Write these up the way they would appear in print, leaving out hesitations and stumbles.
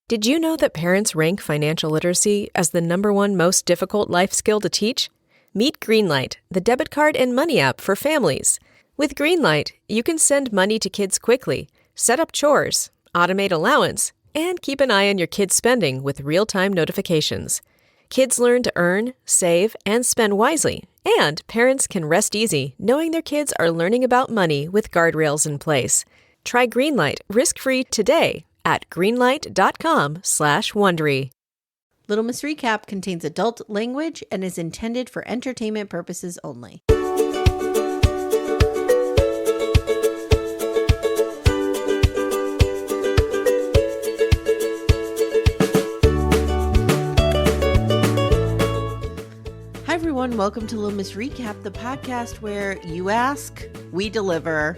Did you know that parents rank financial literacy as the #1 most difficult life skill to teach? Meet Greenlight, the debit card and money app for families. With Greenlight, you can send money to kids quickly, set up chores, automate allowance, and keep an eye on your kids' spending with real-time notifications. Kids learn to earn, save, and spend wisely, and parents can rest easy knowing their kids are learning about money with guardrails in place. Try Greenlight risk-free today at greenlight.com/Wondery. Little Miss Recap contains adult language and is intended for entertainment purposes only. Hi everyone, welcome to Little Miss Recap, the podcast where you ask, we deliver.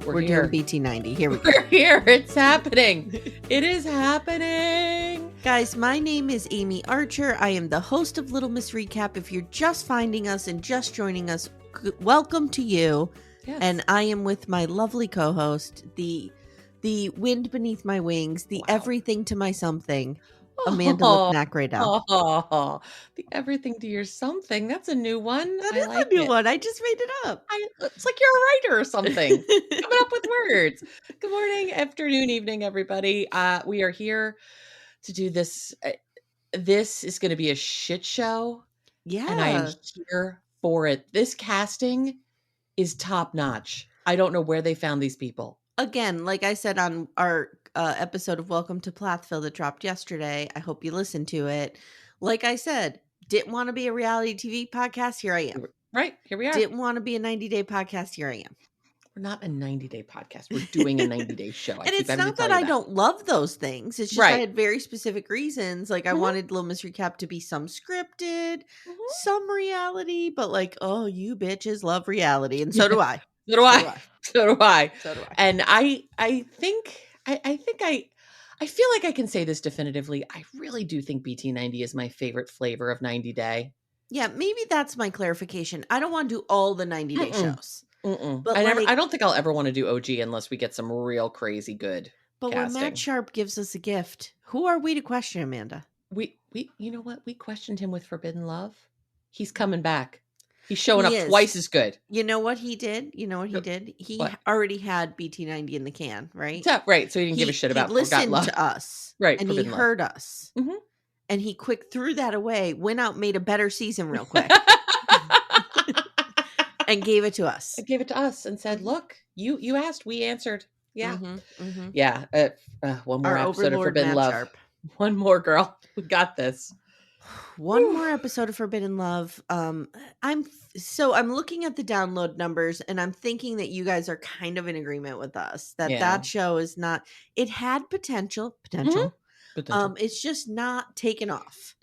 We're here. doing BT90. Here we go. We're here. It's happening. It is happening. Guys, my name is Amy Archer. I am the host of Little Miss Recap. If you're just finding us and just joining us, welcome to you. Yes. And I am with my lovely co-host, the wind beneath my wings, the everything to my something, Amanda McRaydell. Oh, the everything to your something. That's a new one. That I is like a new it. one. I just made it up. It's like you're a writer or something. Coming up with words. Good morning, afternoon, evening, everybody. We are here to do this. This is going to be a shit show. Yeah. And I am here for it. This casting is top notch. I don't know where they found these people. Again, like I said on our episode of Welcome to Plathville that dropped yesterday, I hope you listened to it. Like I said, didn't want to be a reality TV podcast. Here I am. Right. Here we are. Didn't want to be a 90-day podcast. Here I am. We're not a 90-day podcast. We're doing a 90-day show. And it's not that I don't love those things. It's just I had very specific reasons. Like I wanted Little Miss Recap to be some scripted, some reality, but like, oh, you bitches love reality. And so do I. So do I. And I feel like I can say this definitively. I really do think BT90 is my favorite flavor of 90 Day. Yeah, maybe that's my clarification. I don't want to do all the 90-day shows. But I don't think I'll ever want to do OG unless we get some real crazy good But casting. when Matt Sharp gives us a gift, who are we to question, Amanda? We you know what? We questioned him with Forbidden Love. He's coming back. He's showing up is. twice as good. You know what he did? He already had BT90 in the can, right? Right. So he didn't give a shit about He listened Love. to us. Right. And he heard us. Mm-hmm. And he quick threw that away, went out, made a better season real quick. And gave it to us. I gave it to us and said, look, you asked, we answered. Yeah. Yeah. One more Our episode of Forbidden Matt Love. Sharp. One more, girl. We got this. One more episode of Forbidden Love. I'm looking at the download numbers and I'm thinking that you guys are kind of in agreement with us that show is not. It had potential. It's just not taken off.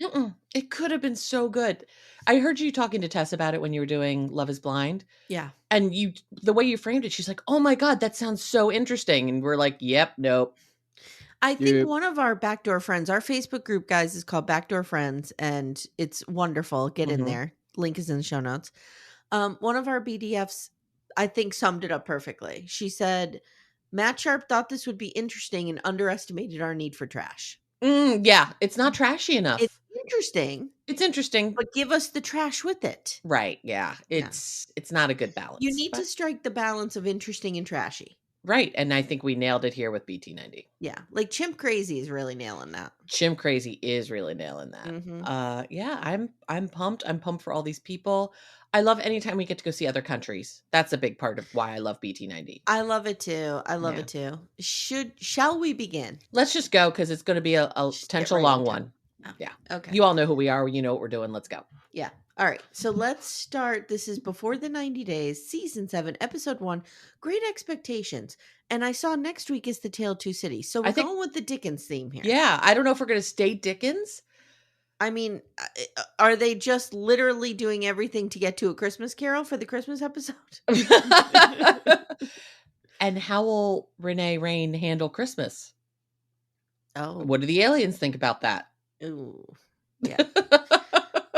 It could have been so good. I heard you talking to Tess about it when you were doing Love is Blind. Yeah. And the way you framed it, she's like, oh my God, that sounds so interesting. And we're like, yep, nope. I think one of our backdoor friends, our Facebook group, guys, is called Backdoor Friends, and it's wonderful. Get in there. Link is in the show notes. One of our BDFs, I think, summed it up perfectly. She said, Matt Sharp thought this would be interesting and underestimated our need for trash. Yeah, it's not trashy enough. It's interesting. But give us the trash with it. Right, yeah. It's not a good balance. You need to strike the balance of interesting and trashy. Right, and I think we nailed it here with BT90. Yeah, like Chimp Crazy is really nailing that. Chimp Crazy is really nailing that. Yeah, I'm pumped. I'm pumped for all these people. I love anytime we get to go see other countries. That's a big part of why I love BT90. I love it too. It too. Shall we begin? Let's just go because it's going to be a potential long one. Oh, yeah. Okay. You all know who we are. You know what we're doing. Let's go. Yeah. All right. So let's start. This is Before the 90 Days, Season 7, Episode 1, Great Expectations. And I saw next week is The Tale of Two Cities. So we're going with the Dickens theme here. Yeah. I don't know if we're going to stay Dickens. I mean, are they just literally doing everything to get to A Christmas Carol for the Christmas episode? And how will Rayne handle Christmas? Oh. What do the aliens think about that? Ooh. Yeah.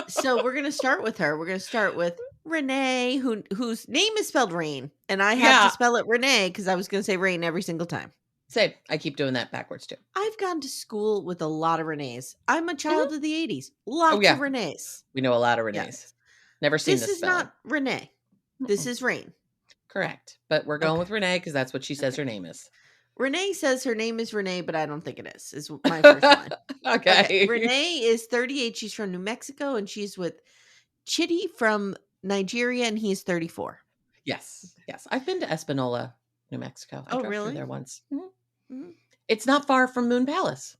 So we're going to start with her. We're going to start with Renee, whose name is spelled Rayne. And I had to spell it Renee because I was going to say Rayne every single time. Same. I keep doing that backwards too. I've gone to school with a lot of Renees. I'm a child of the 80s. Oh, Lots yeah. of Renees. We know a lot of Renees. Yes. Never seen This this is spelling. not Renee. This is Rayne. Correct. But we're going Okay. with Renee because that's what she says her name is. Renee says her name is Renee, but I don't think it is my first line. Okay. Renee is 38. She's from New Mexico, and she's with Chitty from Nigeria, and he's 34. Yes. Yes. I've been to Espanola, New Mexico. I drove really? through there once. Mhm. It's not far from Moon Palace.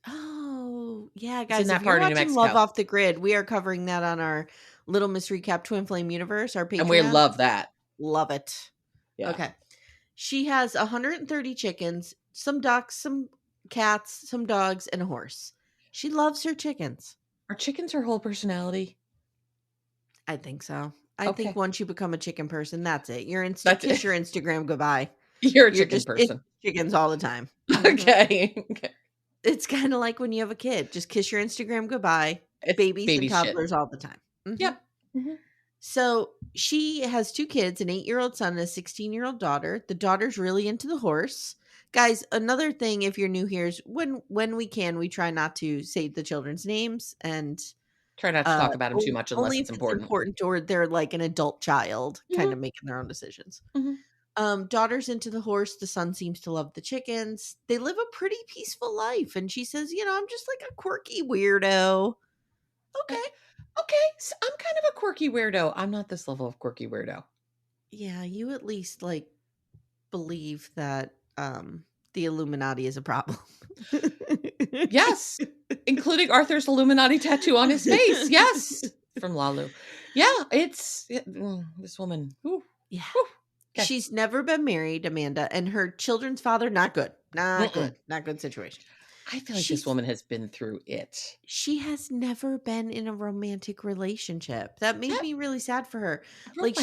Oh, yeah, It's guys. in that If you're part of New watching Love Mexico. Off the Grid, we are covering that on our Little Miss Recap Twin Flame Universe, our Patreon. And we love that. Love it. Yeah. Okay. She has 130 chickens, some ducks, some cats, some dogs, and a horse. She loves her chickens. Are chickens her whole personality? I think so. I Okay. think once you become a chicken person, that's it. You're That's kiss it. your Instagram goodbye. You're a You're chicken just person. chickens all the time. Okay. Okay. It's kind of like when you have a kid. Just kiss your Instagram goodbye. It's Babies baby and toddlers all the time. Mhm. Yep. Mm-hmm. So she has 2 kids, an 8-year-old son and a 16-year-old daughter. The daughter's really into the horse. Guys, another thing, if you're new here, is when we can, we try not to say the children's names and Try not to talk about them too much unless only it's if important. or they're like an adult child kind of making their own decisions. Daughter's into the horse. The son seems to love the chickens. They live a pretty peaceful life. And she says, I'm just like a quirky weirdo. Okay. So I'm kind of a quirky weirdo. I'm not this level of quirky weirdo. Yeah, you at least like believe that the Illuminati is a problem. Yes. Including Arthur's Illuminati tattoo on his face. Yes. From Lalu. Yeah, it's this woman. Ooh. Yeah. Ooh. Okay. She's never been married, Amanda, and her children's father, not good. Not good situation. I feel like this woman has been through it. She has never been in a romantic relationship. That made me really sad for her. Like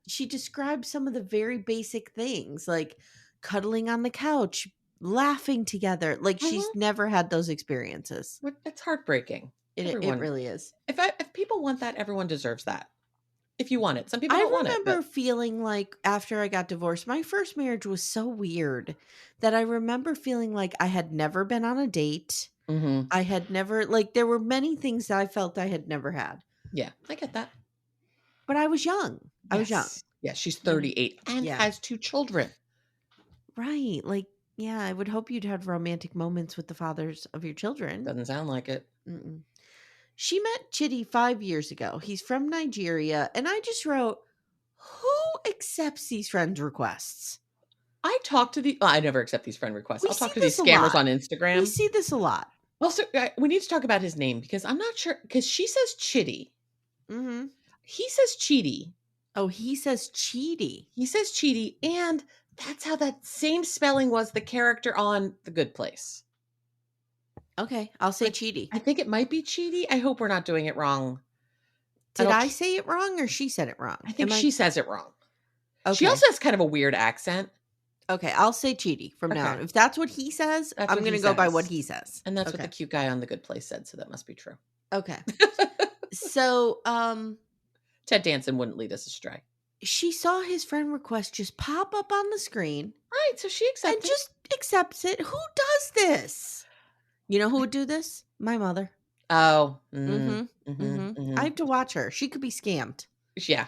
she described some of the very basic things, like cuddling on the couch, laughing together. Like she's never had those experiences. It's heartbreaking. It really is. If people want that, everyone deserves that. If you want it. Some people don't want it. I remember feeling like after I got divorced, my first marriage was so weird that I remember feeling like I had never been on a date. I had never, like, there were many things that I felt I had never had. Yeah, I get that. But I was young. I was young. Yeah, she's 38 and has 2 children. Right. Like, yeah, I would hope you'd have romantic moments with the fathers of your children. Doesn't sound like it. She met Chitty 5 years ago. He's from Nigeria. And I just wrote, who accepts these friend requests? I never accept these friend requests. I'll talk to these scammers on Instagram. We see this a lot. Also, we need to talk about his name because I'm not sure. Because she says Chitty. He says Cheaty. Oh, he says Cheaty. He says Cheaty. And that's how that same spelling was the character on The Good Place. Okay, I'll say Cheaty. I think it might be Cheaty. I hope we're not doing it wrong. Did I say it wrong or she said it wrong? I think she says it wrong. Okay. She also has kind of a weird accent. Okay, I'll say Cheaty from now on. If that's what he says, I'm going to go by what he says. And that's what the cute guy on The Good Place said, so that must be true. Okay. So, Ted Danson wouldn't lead us astray. She saw his friend request just pop up on the screen. Right, so she accepts it. And just accepts it. Who does this? You know who would do this? My mother. Oh. I have to watch her. She could be scammed. Yeah.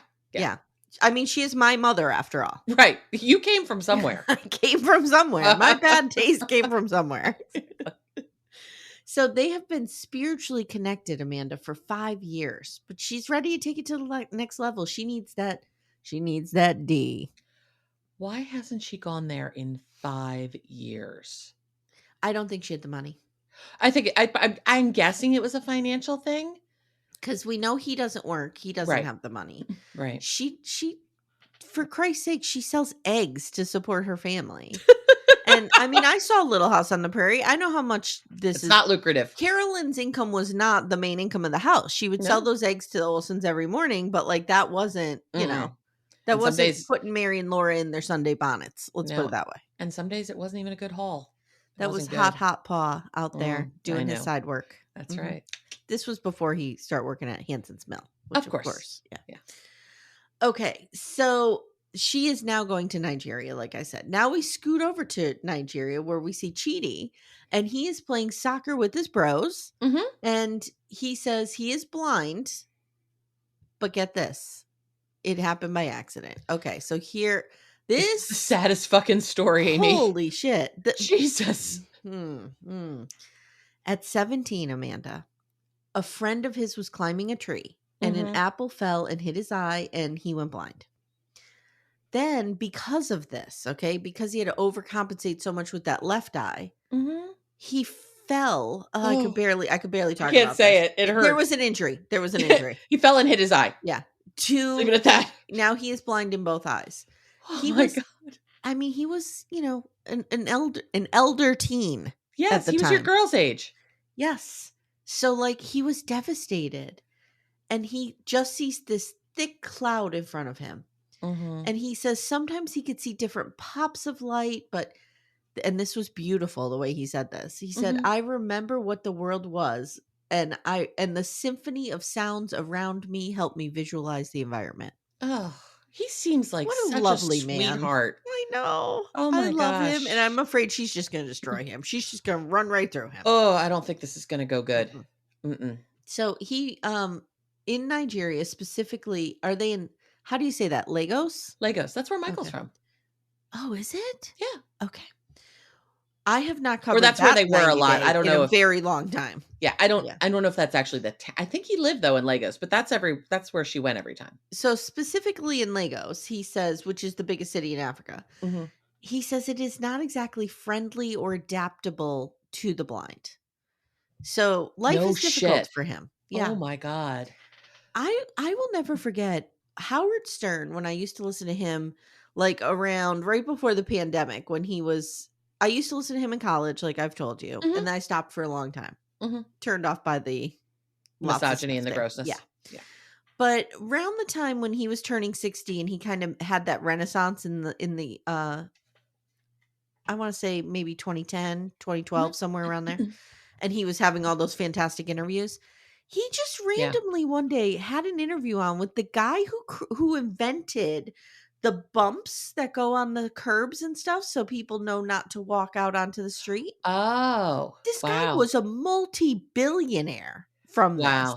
I mean, she is my mother after all. Right. You came from somewhere. I came from somewhere. My bad taste came from somewhere. So they have been spiritually connected, Amanda, for 5 years. But she's ready to take it to the next level. She needs that D. Why hasn't she gone there in 5 years? I don't think she had the money. I think I'm guessing it was a financial thing. Because we know he doesn't work. He doesn't have the money. Right. She, for Christ's sake, she sells eggs to support her family. And I mean, I saw Little House on the Prairie. I know how much it's not lucrative. Carolyn's income was not the main income of the house. She would sell those eggs to the Olsons every morning, but like that wasn't, that and wasn't putting Mary and Laura in their Sunday bonnets. Let's put it that way. And some days it wasn't even a good haul. That was hot paw out there doing his side work. That's right. This was before he started working at Hanson's Mill. Of course. Yeah. Okay. So she is now going to Nigeria, like I said. Now we scoot over to Nigeria where we see Chidi, and he is playing soccer with his bros. Mm-hmm. And he says he is blind, but get this, it happened by accident. Okay, so here, It's the saddest fucking story, Amy. Holy shit. Jesus. At 17, Amanda, a friend of his was climbing a tree, and an apple fell and hit his eye, and he went blind. Then, because of this, okay, because he had to overcompensate so much with that left eye, he fell. I could barely talk about this. I can't say it. It hurt. There was an injury. He fell and hit his eye. Yeah. Leave it at that. Now he is blind in both eyes. Oh my God. I mean, he was, an elder teen. Yes, he was your girl's age. Yes. So, like, he was devastated. And he just sees this thick cloud in front of him. And he says sometimes he could see different pops of light, and this was beautiful the way he said this. He said, I remember what the world was, and the symphony of sounds around me helped me visualize the environment. Oh, he seems like what such a lovely sweetheart. I know. Oh my I love him, and I'm afraid she's just going to destroy him. She's just going to run right through him. Oh, I don't think this is going to go good. So he, in Nigeria specifically, are they in, how do you say that? Lagos? Lagos. That's where Michael's from. Oh, is it? Yeah. Okay. I have not covered. Or that's where they were a lot. I don't know. In a very long time. Yeah, I don't know if that's actually I think he lived though in Lagos, but that's where she went every time. So specifically in Lagos, he says, which is the biggest city in Africa, he says it is not exactly friendly or adaptable to the blind. So life is difficult for him. Yeah. Oh my God. I will never forget Howard Stern when I used to listen to him, like around right before the pandemic, when I used to listen to him in college, like I've told you, and then I stopped for a long time. Turned off by the misogyny and the grossness. Yeah. But around the time when he was turning 60 and he kind of had that renaissance in the I want to say maybe 2010, 2012, somewhere around there. And he was having all those fantastic interviews. He just randomly one day had an interview on with the guy who invented the bumps that go on the curbs and stuff so people know not to walk out onto the street. Oh. This guy was a multi-billionaire from this.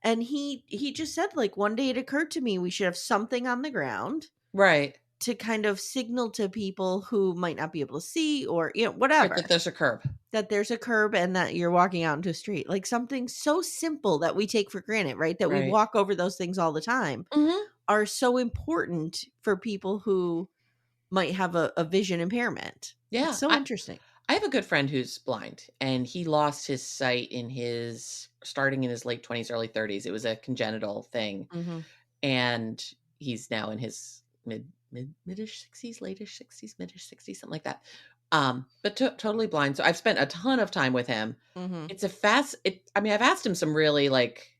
And he just said, like, one day it occurred to me we should have something on the ground. Right. To kind of signal to people who might not be able to see or, whatever. That there's a curb. That there's a curb and that you're walking out into a street. Like something so simple that we take for granted, right? That we walk over those things all the time are so important for people who might have a vision impairment. Yeah. It's so interesting. I have a good friend who's blind, and he lost his sight starting in his late 20s, early 30s. It was a congenital thing. And he's now in his mid-ish 60s, late-ish 60s, mid-ish 60s, something like that. But totally blind. So I've spent a ton of time with him. It's I've asked him some really like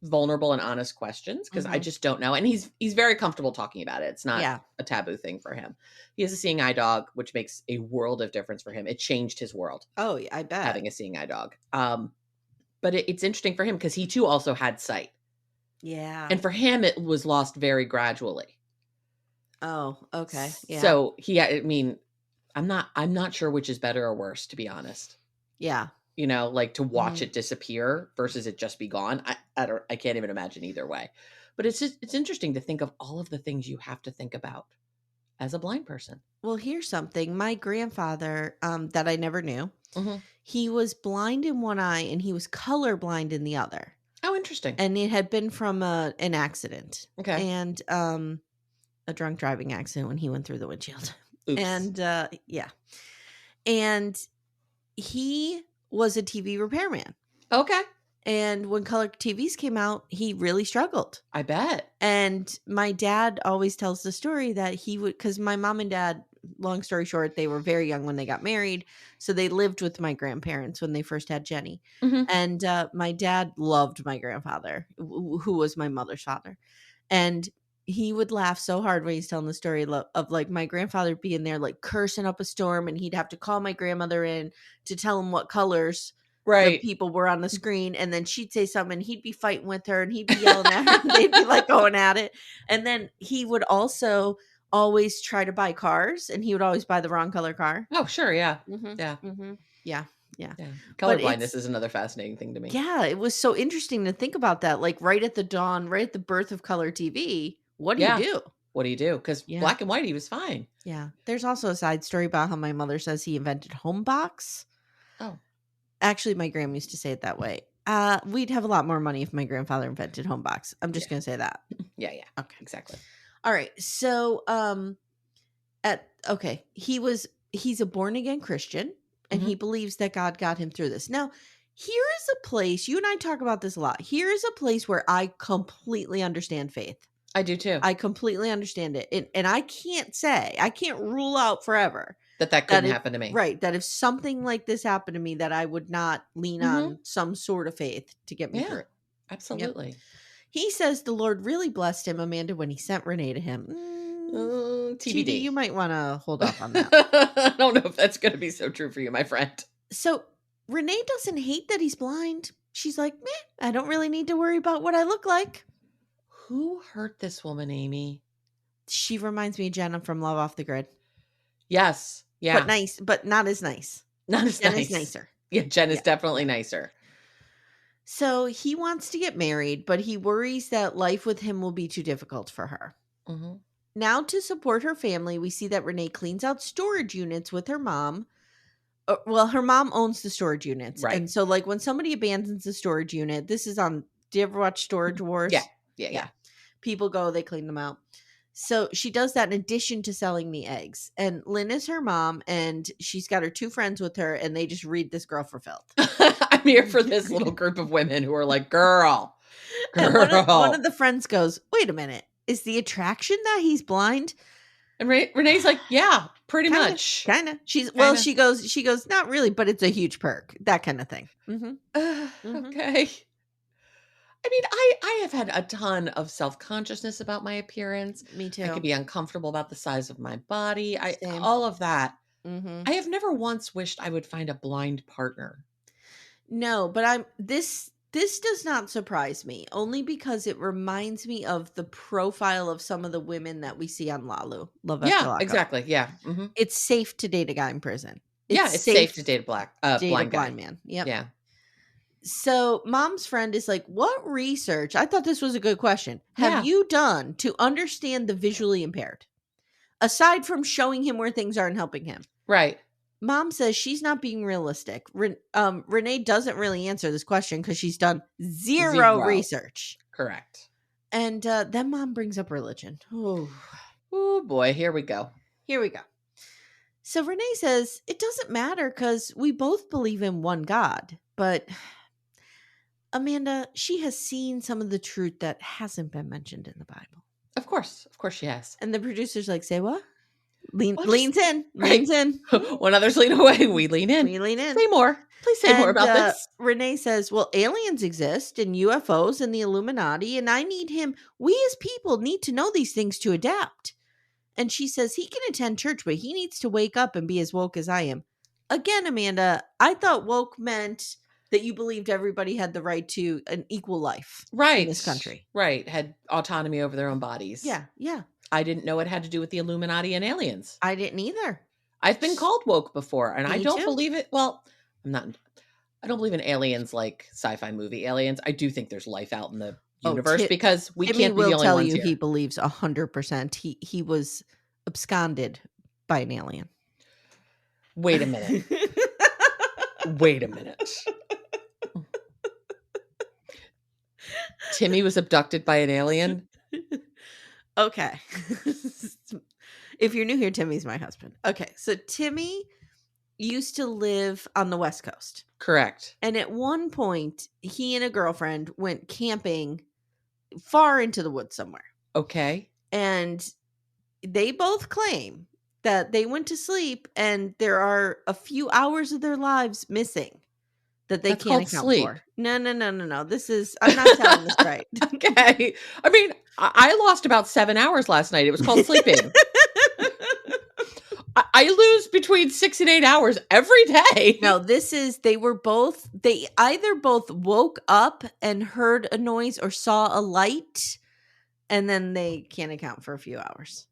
vulnerable and honest questions because I just don't know. And he's very comfortable talking about it. It's not a taboo thing for him. He has a seeing eye dog, which makes a world of difference for him. It changed his world. Oh, I bet. Having a seeing eye dog. But it's interesting for him because he too also had sight. Yeah. And for him, it was lost very gradually. Oh, okay. Yeah. So I'm not sure which is better or worse, to be honest. Yeah. Like to watch it disappear versus it just be gone. I can't even imagine either way. But it's interesting to think of all of the things you have to think about as a blind person. Well, here's something. My grandfather, that I never knew, he was blind in one eye and he was colorblind in the other. Oh, interesting. And it had been from an accident. Okay. And a drunk driving accident when he went through the windshield. Oops. And and he was a TV repairman. Okay. And when color TVs came out, he really struggled. I bet. And my dad always tells the story that he would, because my mom and dad, long story short, they were very young when they got married. So they lived with my grandparents when they first had Jenny. And my dad loved my grandfather, who was my mother's father. And he would laugh so hard when he's telling the story of like my grandfather being there, like cursing up a storm, and he'd have to call my grandmother in to tell him what colors the people were on the screen. And then she'd say something and he'd be fighting with her and he'd be yelling at her and they'd be like going at it. And then he would also always try to buy cars, and he would always buy the wrong color car. Oh, sure. Yeah. Mm-hmm. Yeah. Mm-hmm. Yeah. Yeah. Yeah. But Colorblindness is another fascinating thing to me. Yeah, it was so interesting to think about that. Like right at the dawn, right at the birth of color TV. What do you do? What do you do? Because black and white, he was fine. Yeah. There's also a side story about how my mother says he invented home box. Oh. Actually, my grandma used to say it that way. We'd have a lot more money if my grandfather invented home box. I'm just going to say that. Yeah. Yeah. Okay. Exactly. All right. So, he's a born again Christian, and he believes that God got him through this. Now, here is a place, you and I talk about this a lot. Here is a place where I completely understand faith. I do too. I completely understand it. And I can't rule out forever that couldn't happen to me. Right. That if something like this happened to me, that I would not lean on some sort of faith to get me through. Absolutely. Yep. He says the Lord really blessed him, Amanda, when he sent Rayne to him. TBD. You might want to hold off on that. I don't know if that's going to be so true for you, my friend. So Rayne doesn't hate that he's blind. She's like, meh, I don't really need to worry about what I look like. Who hurt this woman, Amy? She reminds me of Jenna from Love Off the Grid. Yes. Yeah. But nice, but not as nice. Not as Jen nice. is nicer. Yeah, Jen is definitely nicer. So he wants to get married, but he worries that life with him will be too difficult for her. Mm-hmm. Now, to support her family, we see that Rayne cleans out storage units with her mom. Well, her mom owns the storage units. Right. And so, like, when somebody abandons a storage unit, this is on, do you ever watch Storage Wars? Yeah. People go, they clean them out. So she does that in addition to selling the eggs. And Lynn is her mom, and she's got her two friends with her, and they just read this girl for filth. I'm here for this little group of women who are like, girl. And one of the friends goes, wait a minute. Is the attraction that he's blind? And Renee's like, yeah, pretty much. Kind of. Well, she goes, not really, but it's a huge perk. That kind of thing. Mm-hmm. Okay. I mean, I have had a ton of self-consciousness about my appearance. Me too. I could be uncomfortable about the size of my body. Same. All of that. Mm-hmm. I have never once wished I would find a blind partner. No, but this does not surprise me, only because it reminds me of the profile of some of the women that we see on Love After Lockup. Exactly. Yeah. Mm-hmm. It's safe to date a guy in prison. It's safe to date a blind man. Yep. Yeah. So mom's friend is like, what research? I thought this was a good question. Have you done to understand the visually impaired? Aside from showing him where things are and helping him. Right. Mom says she's not being realistic. Rayne doesn't really answer this question because she's done zero research. Correct. And then mom brings up religion. Oh boy, here we go. So Rayne says it doesn't matter because we both believe in one God. But Amanda, she has seen some of the truth that hasn't been mentioned in the Bible. Of course she has. And the producer's like, say what? Leans in. When others lean away, we lean in. Say more. Please say more about this. Rayne says, well, aliens exist and UFOs and the Illuminati, and I need him. We as people need to know these things to adapt. And she says he can attend church, but he needs to wake up and be as woke as I am. Again, Amanda, I thought woke meant that you believed everybody had the right to an equal life in this country. Right. Had autonomy over their own bodies. Yeah. I didn't know it had to do with the Illuminati and aliens. I didn't either. I've been called woke before, and I don't believe it. Well, I don't believe in aliens like sci-fi movie aliens. I do think there's life out in the universe because we can't be the only ones here. Timmy will tell you he believes 100%. He was absconded by an alien. Wait a minute. Timmy was abducted by an alien? Okay. If you're new here, Timmy's my husband. Okay, so Timmy used to live on the West Coast. Correct. And at one point, he and a girlfriend went camping far into the woods somewhere. Okay. And they both claim that they went to sleep and there are a few hours of their lives missing that they can't account for. No. I'm not telling this right. Okay. I mean, I lost about 7 hours last night. It was called sleeping. I lose between 6 and 8 hours every day. No, they either both woke up and heard a noise or saw a light, and then they can't account for a few hours.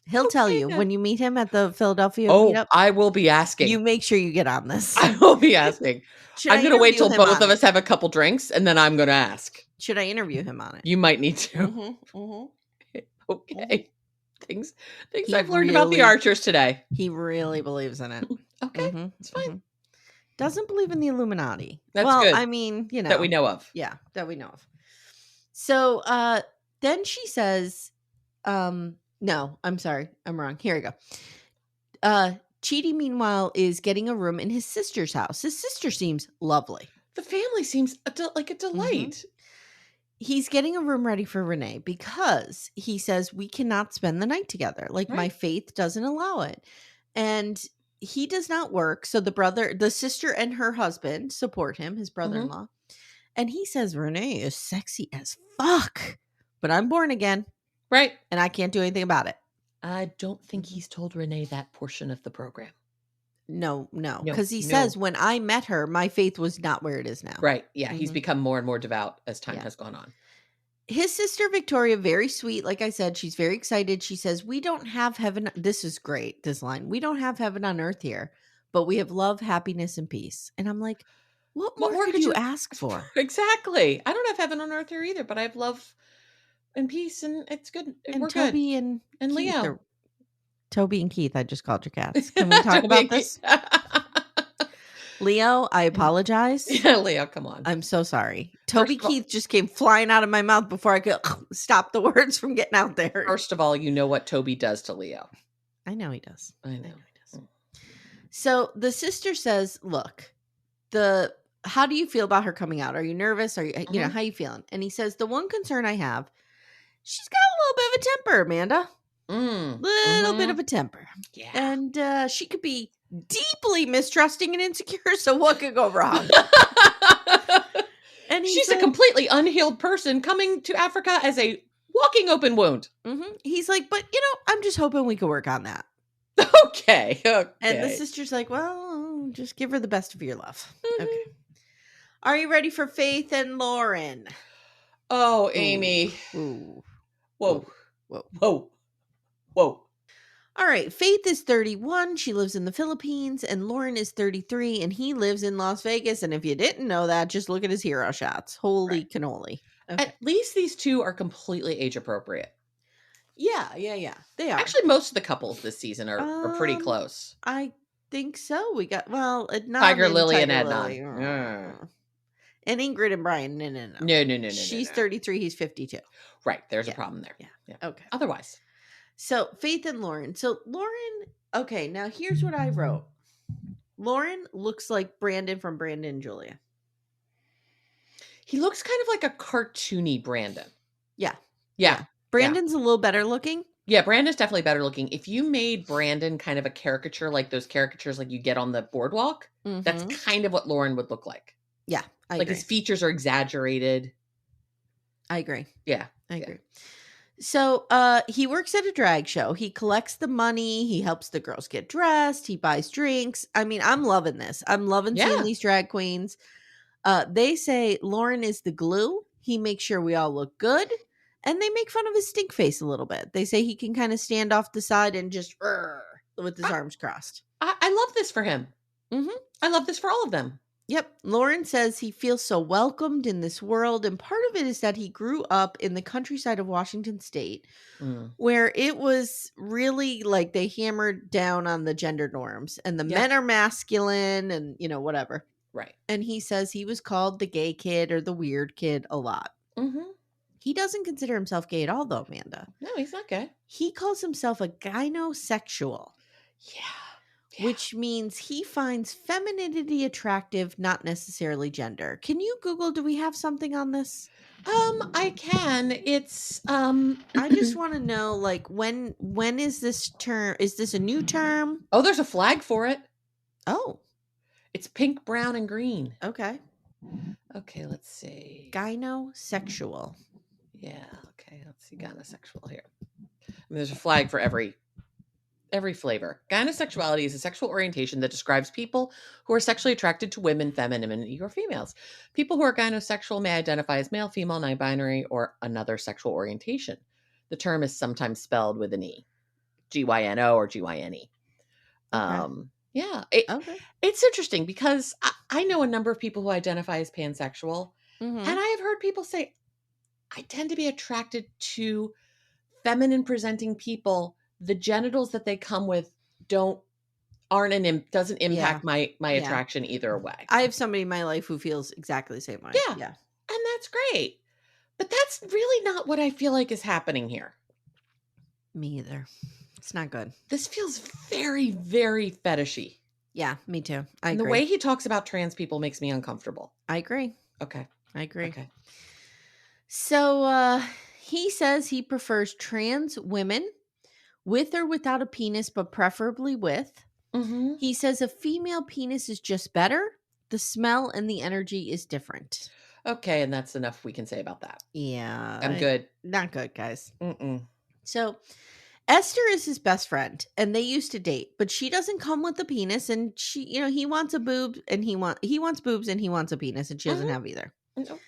He'll tell Okay, you yeah. when you meet him at the Philadelphia Oh, meetup. I will be asking. You make sure you get on this. I will be asking. Should I'm I going to wait interview till him both on of it? us have a couple drinks, and then I'm going to ask. Should I interview him on it? You might need to. Mm-hmm, mm-hmm. Okay. Things He I've learned about the really- Archers today. He really believes in it. Okay, Mm-hmm, it's fine. mm-hmm. Doesn't believe in the Illuminati. That's well, good. I mean, you know. That we know of. Yeah, that we know of. So then she says, no, I'm sorry. I'm wrong. Here we go. Chidi, meanwhile, is getting a room in his sister's house. His sister seems lovely. The family seems like a delight. Mm-hmm. He's getting a room ready for Renee because he says we cannot spend the night together. Like my faith doesn't allow it. And he does not work. So the sister and her husband support him, his brother-in-law. And he says Renee is sexy as fuck. But I'm born again. Right. And I can't do anything about it. I don't think he's told Renee that portion of the program. No. Because he says when I met her, my faith was not where it is now. Right. Yeah. He's become more and more devout as time has gone on. His sister Victoria, very sweet. Like I said, she's very excited. She says, we don't have heaven. This is great, this line. We don't have heaven on earth here, but we have love, happiness, and peace. And I'm like, what more could you ask for? Exactly. I don't have heaven on earth here either, but I have love and peace, and it's good. And we're Toby good. and Leo. Toby and Keith, I just called your cats. Can we talk about this? Leo, I apologize. Yeah, Leo, come on. I'm so sorry. Toby Keith just came flying out of my mouth before I could stop the words from getting out there. First of all, you know what Toby does to Leo. I know he does. I know he does. So the sister says, look, how do you feel about her coming out? Are you nervous? Are you, you know, how you feeling? And he says, the one concern I have, she's got a little bit of a temper, Amanda. Little bit of a temper. Yeah. And she could be deeply mistrusting and insecure. So what could go wrong? And she's a completely unhealed person coming to Africa as a walking open wound. He's like, but I'm just hoping we can work on that. Okay. And the sister's like, well, just give her the best of your love. Okay. Are you ready for Faith and Loren? Oh, Amy. Ooh. Whoa. All right. Faith is 31. She lives in the Philippines. And Loren is 33. And he lives in Las Vegas. And if you didn't know that, just look at his hero shots. Holy cannoli. Okay. At least these two are completely age appropriate. Yeah. They are. Actually, most of the couples this season are pretty close. I think so. We got, Tigerlily and Adnan. And Ingrid and Brian. No. No. She's 33. He's 52. Right. There's a problem there. Yeah. Okay. Otherwise. So Faith and Loren. So Loren, okay, now here's what I wrote. Loren looks like Brandon from Brandon and Julia. He looks kind of like a cartoony Brandon. Yeah. Brandon's a little better looking. Yeah, Brandon's definitely better looking. If you made Brandon kind of a caricature, like those caricatures like you get on the boardwalk, that's kind of what Loren would look like. Yeah, I agree. His features are exaggerated. I agree. Yeah. I agree. So he works at a drag show. He collects the money. He helps the girls get dressed. He buys drinks. I mean, I'm loving this. I'm loving seeing these drag queens. They say Loren is the glue. He makes sure we all look good. And they make fun of his stink face a little bit. They say he can kind of stand off the side and just with his arms crossed. I love this for him. I love this for all of them. Yep. Loren says he feels so welcomed in this world. And part of it is that he grew up in the countryside of Washington State, where it was really like they hammered down on the gender norms and the men are masculine and, whatever. Right. And he says he was called the gay kid or the weird kid a lot. He doesn't consider himself gay at all, though, Amanda. No, he's not gay. He calls himself a gynosexual. Yeah. Which means he finds femininity attractive, not necessarily gender. Can you Google, do we have something on this? I can. It's I just want to know, like, when is this term? Is this a new term? Oh, there's a flag for it. Oh. It's pink, brown, and green. Okay. Okay, let's see. Gynosexual. Yeah, okay, let's see. Gynosexual here. I mean, there's a flag for every flavor. Gynosexuality is a sexual orientation that describes people who are sexually attracted to women, femininity, or females. People who are gynosexual may identify as male, female, non-binary, or another sexual orientation. The term is sometimes spelled with an E. GYNO or GYNE. Okay. Yeah. Okay. It's interesting because I know a number of people who identify as pansexual, Mm-hmm. and I have heard people say, I tend to be attracted to feminine presenting people. The genitals that they come with doesn't impact my attraction either way. I have somebody in my life who feels exactly the same way. Yeah. And that's great. But that's really not what I feel like is happening here. Me either. It's not good. This feels very, very fetishy. Yeah, me too. I And agree. the way he talks about trans people makes me uncomfortable. I agree. Okay. I agree. Okay. So he says he prefers trans women with or without a penis, but preferably with. Mm-hmm. He says a female penis is just better. The smell and the energy is different. Okay, and that's enough we can say about that. Yeah. I'm good. Not good, guys. Mm-mm. So Esther is his best friend, and they used to date, but she doesn't come with a penis, and she, he wants a boob, and he wants boobs, and he wants a penis, and she doesn't have either. No.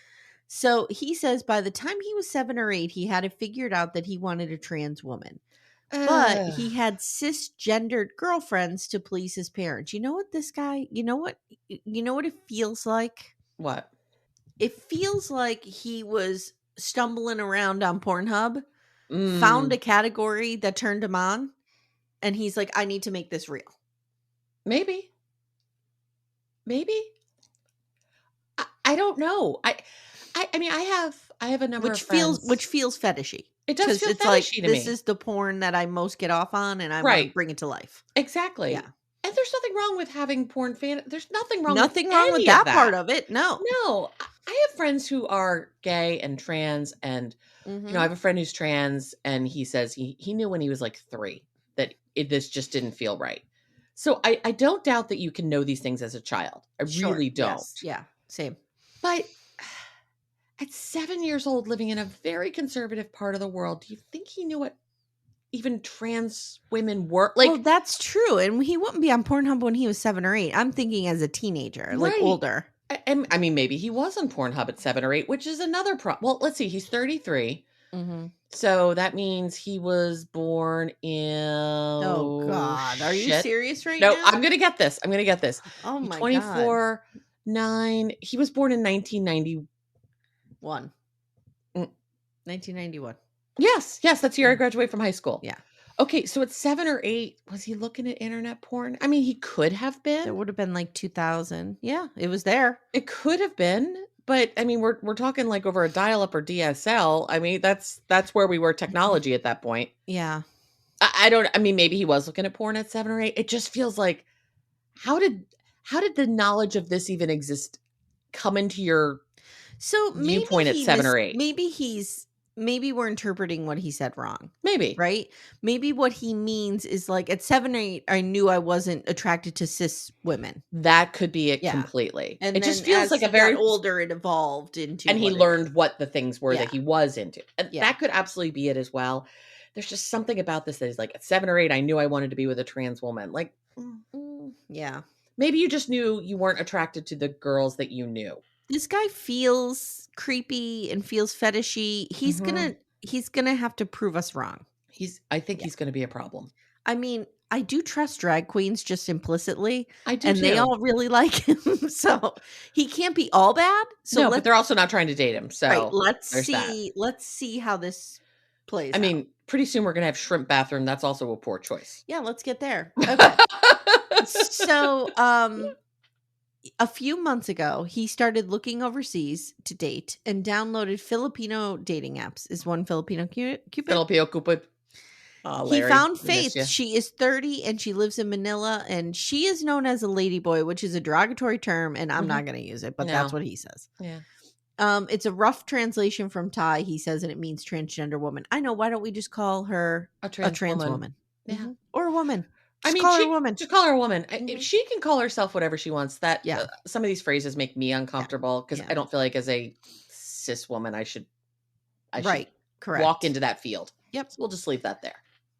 So he says by the time he was 7 or 8, he had it figured out that he wanted a trans woman. But he had cisgendered girlfriends to please his parents. You know what this guy, you know what it feels like? What? It feels like he was stumbling around on Pornhub, found a category that turned him on, and he's like, I need to make this real. Maybe. I don't know. I mean, I have a number of friends. Which feels fetishy. It does feel it's fetishy like, to this me. is the porn that I most get off on, and I want to bring it to life. Exactly. Yeah. And there's nothing wrong with having porn there's nothing wrong with any that of that part of it. No. I have friends who are gay and trans, and I have a friend who's trans, and he says he knew when he was like 3 that this just didn't feel right. So I don't doubt that you can know these things as a child. I really don't. Yes. Yeah, same. But at 7 years old, living in a very conservative part of the world, do you think he knew what even trans women were? Like, well, that's true. And he wouldn't be on Pornhub when he was 7 or 8. I'm thinking as a teenager, like older. I mean, maybe he was on Pornhub at 7 or 8, which is another problem. Well, let's see. He's 33. Mm-hmm. So that means he was born in... Oh, God. Are you serious right now? No, I'm going to get this. Oh, my 24, 9. He was born in 1991. 1991. Yes, that's the year I graduated from high school. Yeah. Okay, so at 7 or 8, was he looking at internet porn? I mean, he could have been. It would have been like 2000. Yeah, it was there. It could have been, but I mean, we're talking like over a dial-up or DSL. I mean, that's where we were technology at that point. Yeah. I mean, maybe he was looking at porn at 7 or 8. It just feels like, how did the knowledge of this even exist come into your viewpoint at 7 or 8? Maybe we're interpreting what he said wrong. Maybe. Right? Maybe what he means is like at 7 or 8, I knew I wasn't attracted to cis women. That could be it completely. And it just feels like a very older, it evolved into. And he learned what the things were that he was into. And that could absolutely be it as well. There's just something about this that is like at 7 or 8, I knew I wanted to be with a trans woman. Like, yeah. Maybe you just knew you weren't attracted to the girls that you knew. This guy feels creepy and feels fetishy. He's gonna have to prove us wrong. I think he's gonna be a problem. I mean, I do trust drag queens just implicitly. I do, and they all really like him. So he can't be all bad. So but they're also not trying to date him. So let's see how this plays. I mean, pretty soon we're gonna have shrimp bathroom. That's also a poor choice. Yeah, let's get there. Okay. So a few months ago, he started looking overseas to date and downloaded Filipino dating apps. Is one Filipino Cupid? Filipino Cupid. He found Faith. She is 30 and she lives in Manila, and she is known as a ladyboy, which is a derogatory term, and I'm not going to use it, but that's what he says. Yeah. It's a rough translation from Thai, he says, and it means transgender woman. I know. Why don't we just call her a trans woman? Yeah. Mm-hmm. Or a woman. Just call her a woman. Mm-hmm. She can call herself whatever she wants. Some of these phrases make me uncomfortable because I don't feel like as a cis woman I should correct. walk into that field. Yep. So we'll just leave that there.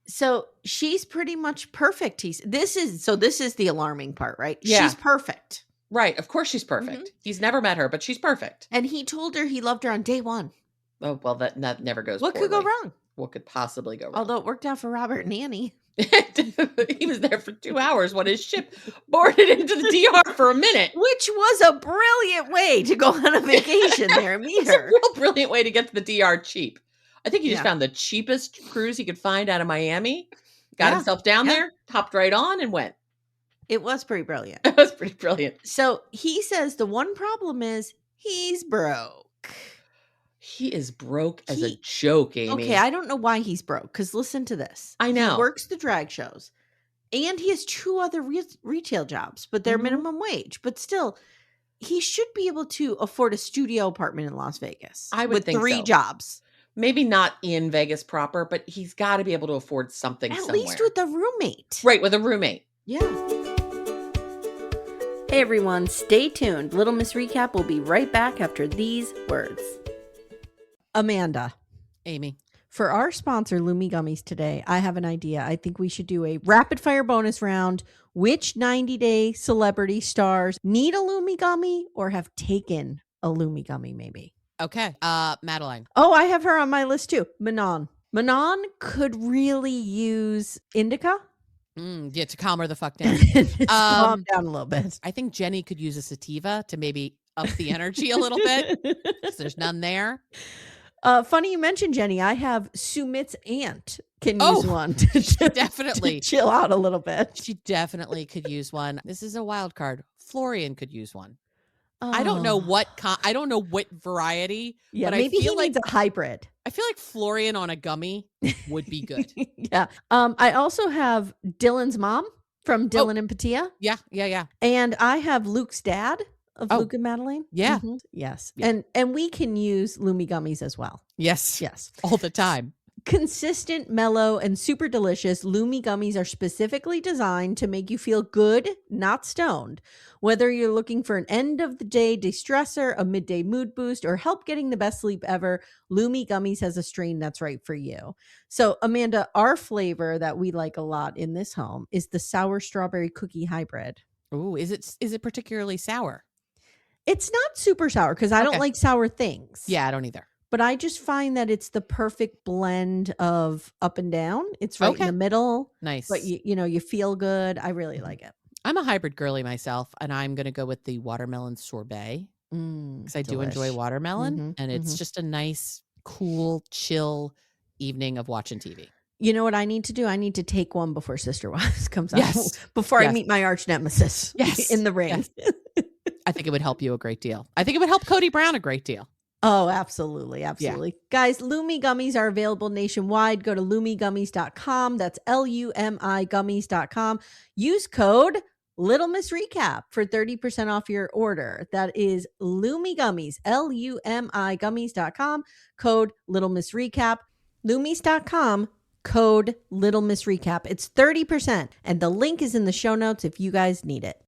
So she's pretty much perfect. This is the alarming part, right? Yeah. She's perfect. Right. Of course she's perfect. Mm-hmm. He's never met her, but she's perfect. And he told her he loved her on day 1. Oh, well, that never goes What poorly. could go wrong? What could possibly go wrong? Although it worked out for Robert and Annie. He was there for 2 hours when his ship boarded into the DR for a minute. Which was a brilliant way to go on a vacation there and meet It's a her. real brilliant way to get to the DR cheap. I think he just Yeah. found the cheapest cruise he could find out of Miami, got Yeah. himself down Yeah. there, hopped right on and went. It was pretty brilliant. It was pretty brilliant. So he says the one problem is he's broke. He is broke as a joke, Amy. Okay, I don't know why he's broke, because listen to this. I know. He works the drag shows, and he has 2 other retail jobs, but they're minimum wage. But still, he should be able to afford a studio apartment in Las Vegas. I would with think 3 so. jobs. Maybe not in Vegas proper, but he's got to be able to afford something At somewhere. least with a roommate. Right, with a roommate. Yeah. Hey everyone, stay tuned. Little Miss Recap will be right back after these words. Amanda. Amy. For our sponsor, Lumi Gummies today, I have an idea. I think we should do a rapid fire bonus round. Which 90-day celebrity stars need a Lumi Gummy or have taken a Lumi Gummy maybe? Okay. Madeline. Oh, I have her on my list too. Manon. Manon could really use indica. Yeah, to calm her the fuck down. Calm down a little bit. I think Jenny could use a sativa to maybe up the energy a little bit, because there's none there. Funny you mentioned Jenny. I have Sumit's aunt can use one to definitely chill out a little bit. She definitely could use one. This is a wild card. Florian could use one. I don't know what I don't know what variety. Yeah, but maybe I feel he needs a hybrid. I feel like Florian on a gummy would be good. Yeah. I also have Dylan's mom from Dylan and Patia. Yeah. And I have Luke's dad of Luke and Madeline. Yeah. Yes. Yeah. And we can use Lumi Gummies as well. Yes. Yes. All the time. Consistent, mellow, and super delicious, Lumi Gummies are specifically designed to make you feel good, not stoned. Whether you're looking for an end-of-the-day de-stressor, a midday mood boost, or help getting the best sleep ever, Lumi Gummies has a strain that's right for you. So, Amanda, our flavor that we like a lot in this home is the sour strawberry cookie hybrid. Ooh, is it particularly sour? It's not super sour because I don't like sour things. Yeah, I don't either. But I just find that it's the perfect blend of up and down. It's right in the middle. Nice. But you feel good. I really like it. I'm a hybrid girly myself, and I'm going to go with the watermelon sorbet because I do enjoy watermelon, and it's just a nice, cool, chill evening of watching TV. You know what I need to do? I need to take one before Sister Wives comes out. Before I meet my arch nemesis in the ring. Yes. I think it would help you a great deal. I think it would help Cody Brown a great deal. Oh, absolutely. Absolutely. Yeah. Guys, Lumi Gummies are available nationwide. Go to lumigummies.com. That's LUMI gummies.com. Use code Little Miss Recap for 30% off your order. That is Lumi Gummies, LUMI gummies.com. Code Little Miss Recap. Lumis.com. Code Little Miss Recap. It's 30%. And the link is in the show notes if you guys need it.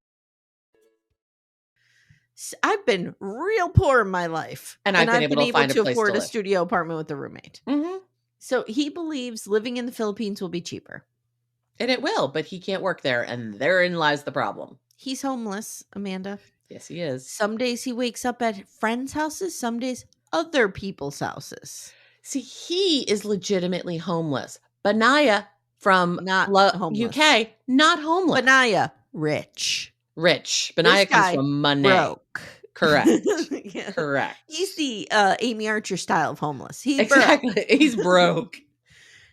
I've been real poor in my life. And I've been able to find a place afford to a live. studio apartment with a roommate. Mm-hmm. So he believes living in the Philippines will be cheaper. And it will, but he can't work there. And therein lies the problem. He's homeless, Amanda. Yes, he is. Some days he wakes up at friends' houses. Some days other people's houses. See, he is legitimately homeless. Benaya from homeless. UK, not homeless. Benaya, rich. Benaya comes from money. Broke. Correct. Yeah. Correct. He's the Amy Archer style of homeless. He's exactly. broke. He's broke.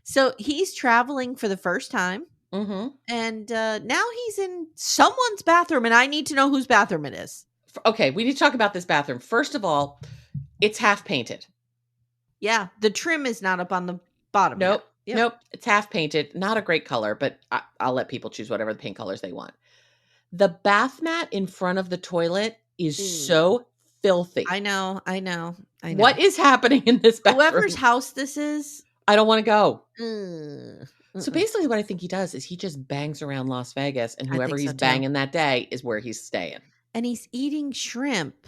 So he's traveling for the first time. Mm-hmm. And now he's in someone's bathroom, and I need to know whose bathroom it is. Okay, we need to talk about this bathroom. First of all, it's half painted. Yeah, the trim is not up on the bottom. Nope. Yep. Nope. It's half painted. Not a great color, but I'll let people choose whatever the paint colors they want. The bath mat in front of the toilet is so filthy. I know. What is happening in this bathroom? Whoever's house this is, I don't want to go. Mm-mm. So basically what I think he does is he just bangs around Las Vegas, and whoever he's banging that day is where he's staying. And he's eating shrimp.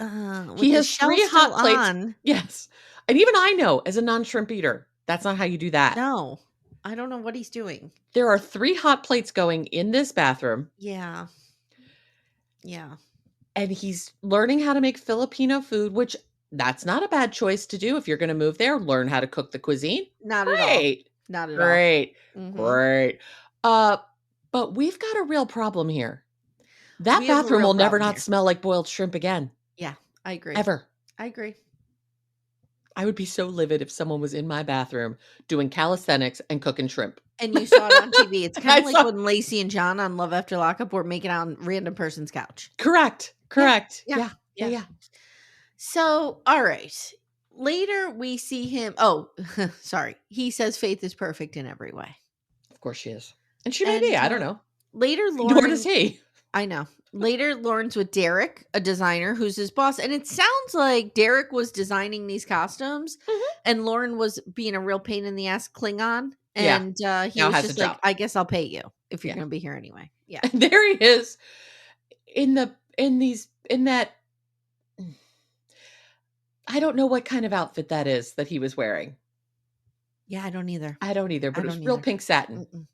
He has 3 hot plates. On. Yes. And even I know, as a non-shrimp eater, that's not how you do that. No. I don't know what he's doing. There are 3 hot plates going in this bathroom. Yeah. And he's learning how to make Filipino food, which that's not a bad choice to do if you're going to move there. Learn how to cook the cuisine. Not at all. Not at Great. all. Mm-hmm. Great. But we've got a real problem here. That We have a bathroom real will never problem not here. smell like boiled shrimp again. Yeah, I agree. Ever. I agree. I would be so livid if someone was in my bathroom doing calisthenics and cooking shrimp. And you saw it on TV. It's And kind I of like saw- when Lacey and John on Love After Lockup were making out on random person's couch. Correct. Yeah. Yeah. So, all right. Later we see him. Oh, sorry. He says Faith is perfect in every way. Of course she is. And she may be. I don't know. Later, Nor Loren. does he. I know. Later, Loren's with Derek, a designer who's his boss. And it sounds like Derek was designing these costumes and Loren was being a real pain in the ass Klingon. And he Now was has just a like, job. I guess I'll pay you if you're going to be here anyway. Yeah. And there he is in that, I don't know what kind of outfit that is that he was wearing. Yeah, I don't either. But it was real pink satin.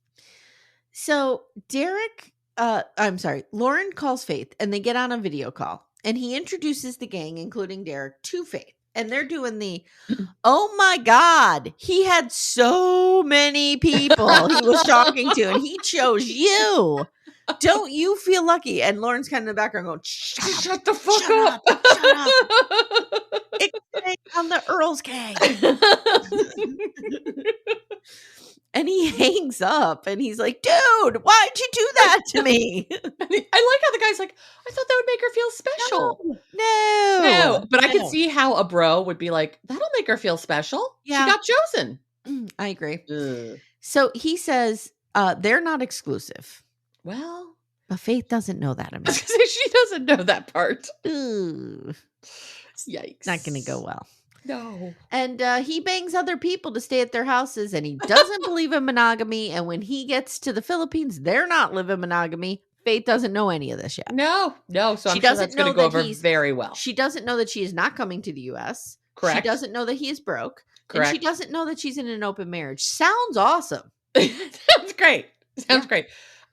So Loren calls Faith and they get on a video call and he introduces the gang, including Derek, to Faith. And they're doing the, oh my God, he had so many people he was talking to and he chose you. Don't you feel lucky? And Loren's kind of in the background going, Shut the fuck up. Shut up. It's on the Earl's gang. And he hangs up and he's like, dude, why'd you do that to me? I like how the guy's like, I thought that would make her feel special. No. But I could see how a bro would be like, that'll make her feel special. Yeah. She got chosen. I agree. Ugh. So he says they're not exclusive. Well, but Faith doesn't know that. She doesn't know that part. Ooh. Yikes. Not going to go well. No. And he bangs other people to stay at their houses and he doesn't believe in monogamy. And when he gets to the Philippines, they're not living monogamy. Faith doesn't know any of this yet. No. So she I'm sure doesn't that's going know to go that over very well. She doesn't know that she is not coming to the U.S. Correct. She doesn't know that he is broke. Correct. And she doesn't know that she's in an open marriage. Sounds awesome. Sounds great. Great.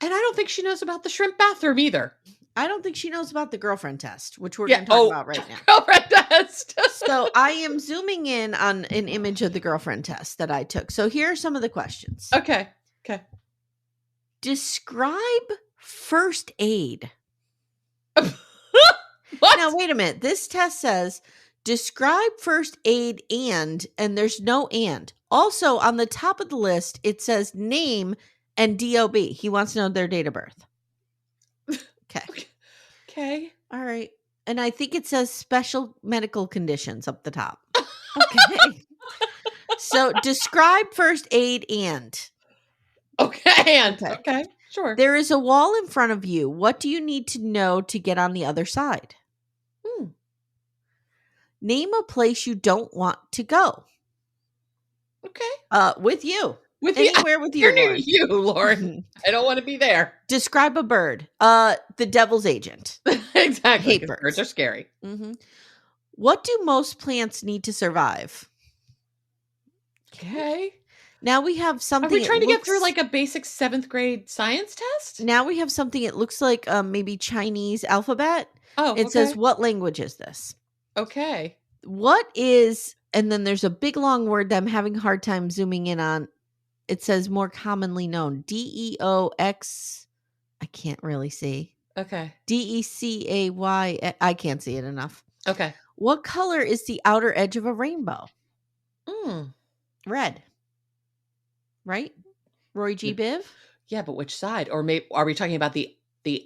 And I don't think she knows about the shrimp bathroom either. I don't think she knows about the girlfriend test, which we're going to talk about right now. Girlfriend test. So I am zooming in on an image of the girlfriend test that I took. So here are some of the questions. Okay. Describe first aid. What? Now, wait a minute. This test says describe first aid and there's no and. Also, on the top of the list, it says name and DOB. He wants to know their date of birth. Okay. All right. And I think it says special medical conditions up the top. Okay. So describe first aid and. Okay. Sure. There is a wall in front of you. What do you need to know to get on the other side? Name a place you don't want to go. Okay. With you. Anywhere with you, near Loren. you, Loren. I don't want to be there. Describe a bird. The devil's agent. Exactly. Hate birds. Birds are scary. Mm-hmm. What do most plants need to survive? Okay. Now we have something. Are we trying to get through like a basic 7th grade science test? Now we have something. It looks like maybe Chinese alphabet. Oh, it says, what language is this? Okay. What is, and then there's a big long word that I'm having a hard time zooming in on. It says more commonly known. DEOX. I can't really see. Okay. DECAY. I can't see it enough. Okay. What color is the outer edge of a rainbow? Red. Right? Roy G. Biv? Yeah, but which side? Or maybe are we talking about the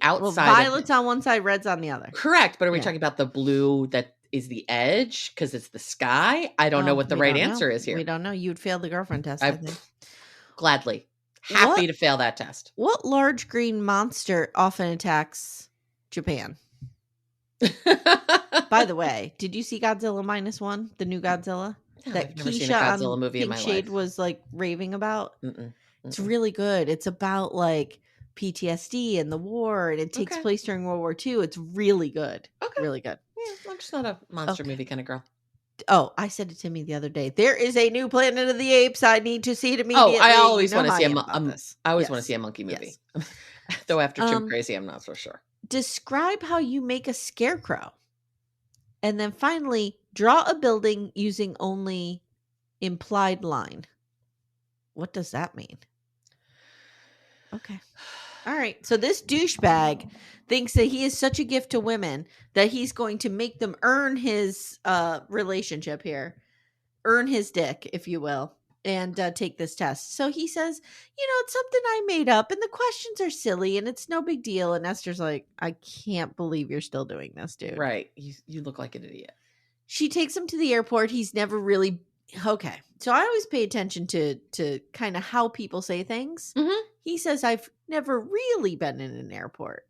outside? Well, violet's on one side, red's on the other. Correct. But are we talking about the blue that is the edge because it's the sky? I don't know what the right answer is here. We don't know. You'd fail the girlfriend test, I think. Gladly. Happy to fail that test. What large green monster often attacks Japan? By the way, did you see Godzilla -1, the new Godzilla? No, that I've never seen a Keisha Godzilla on movie in Pink my Shade life. was like raving about. Mm-mm. It's really good. It's about like PTSD and the war, and it takes place during World War II. It's really good. Okay. Really good. Yeah, I'm just not a monster movie kind of girl. Oh, I said to Timmy the other day, there is a new Planet of the Apes. I need to see it immediately. Oh, I always want to see I always want to see a monkey movie. Yes. Though after Chimp Crazy, I'm not so sure. Describe how you make a scarecrow. And then finally, draw a building using only implied line. What does that mean? Okay. All right. So this douchebag thinks that he is such a gift to women that he's going to make them earn his relationship here, earn his dick, if you will, and take this test. So he says, it's something I made up and the questions are silly and it's no big deal. And Esther's like, I can't believe you're still doing this, dude. Right. You look like an idiot. She takes him to the airport. He's never really okay. So I always pay attention to kind of how people say things. Mm-hmm. He says, I've never really been in an airport.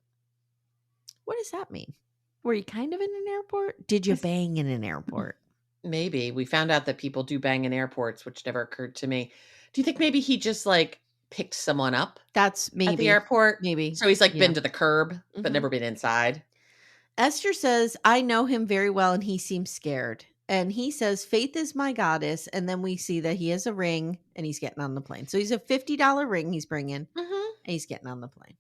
What does that mean? Were you kind of in an airport? Did you bang in an airport? Maybe. We found out that people do bang in airports, which never occurred to me. Do you think maybe he just like picked someone up? That's maybe. At the airport? Maybe. So he's like been to the curb, but never been inside. Esther says, I know him very well and he seems scared. And he says, Faith is my goddess. And then we see that he has a ring and he's getting on the plane. So he's a $50 ring he's bringing and he's getting on the plane.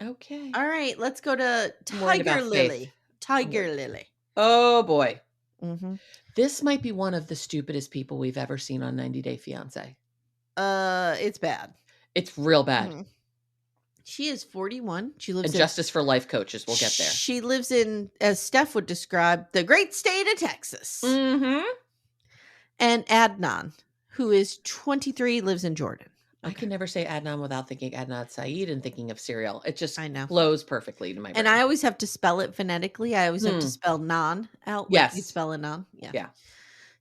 Okay. All right. Let's go to Tigerlily. Tigerlily. Oh, boy. Mm-hmm. This might be one of the stupidest people we've ever seen on 90 Day Fiancé. It's bad. It's real bad. Mm-hmm. She is 41. She lives in Justice for Life coaches. We'll get there. She lives in, as Steph would describe, the great state of Texas. Mm-hmm. And Adnan, who is 23, lives in Jordan. Okay. I can never say Adnan without thinking Adnan Saeed and thinking of cereal. It just flows perfectly to my brain. And I always have to spell it phonetically. I always have to spell non out. Yes. Like you spell a non. Yeah.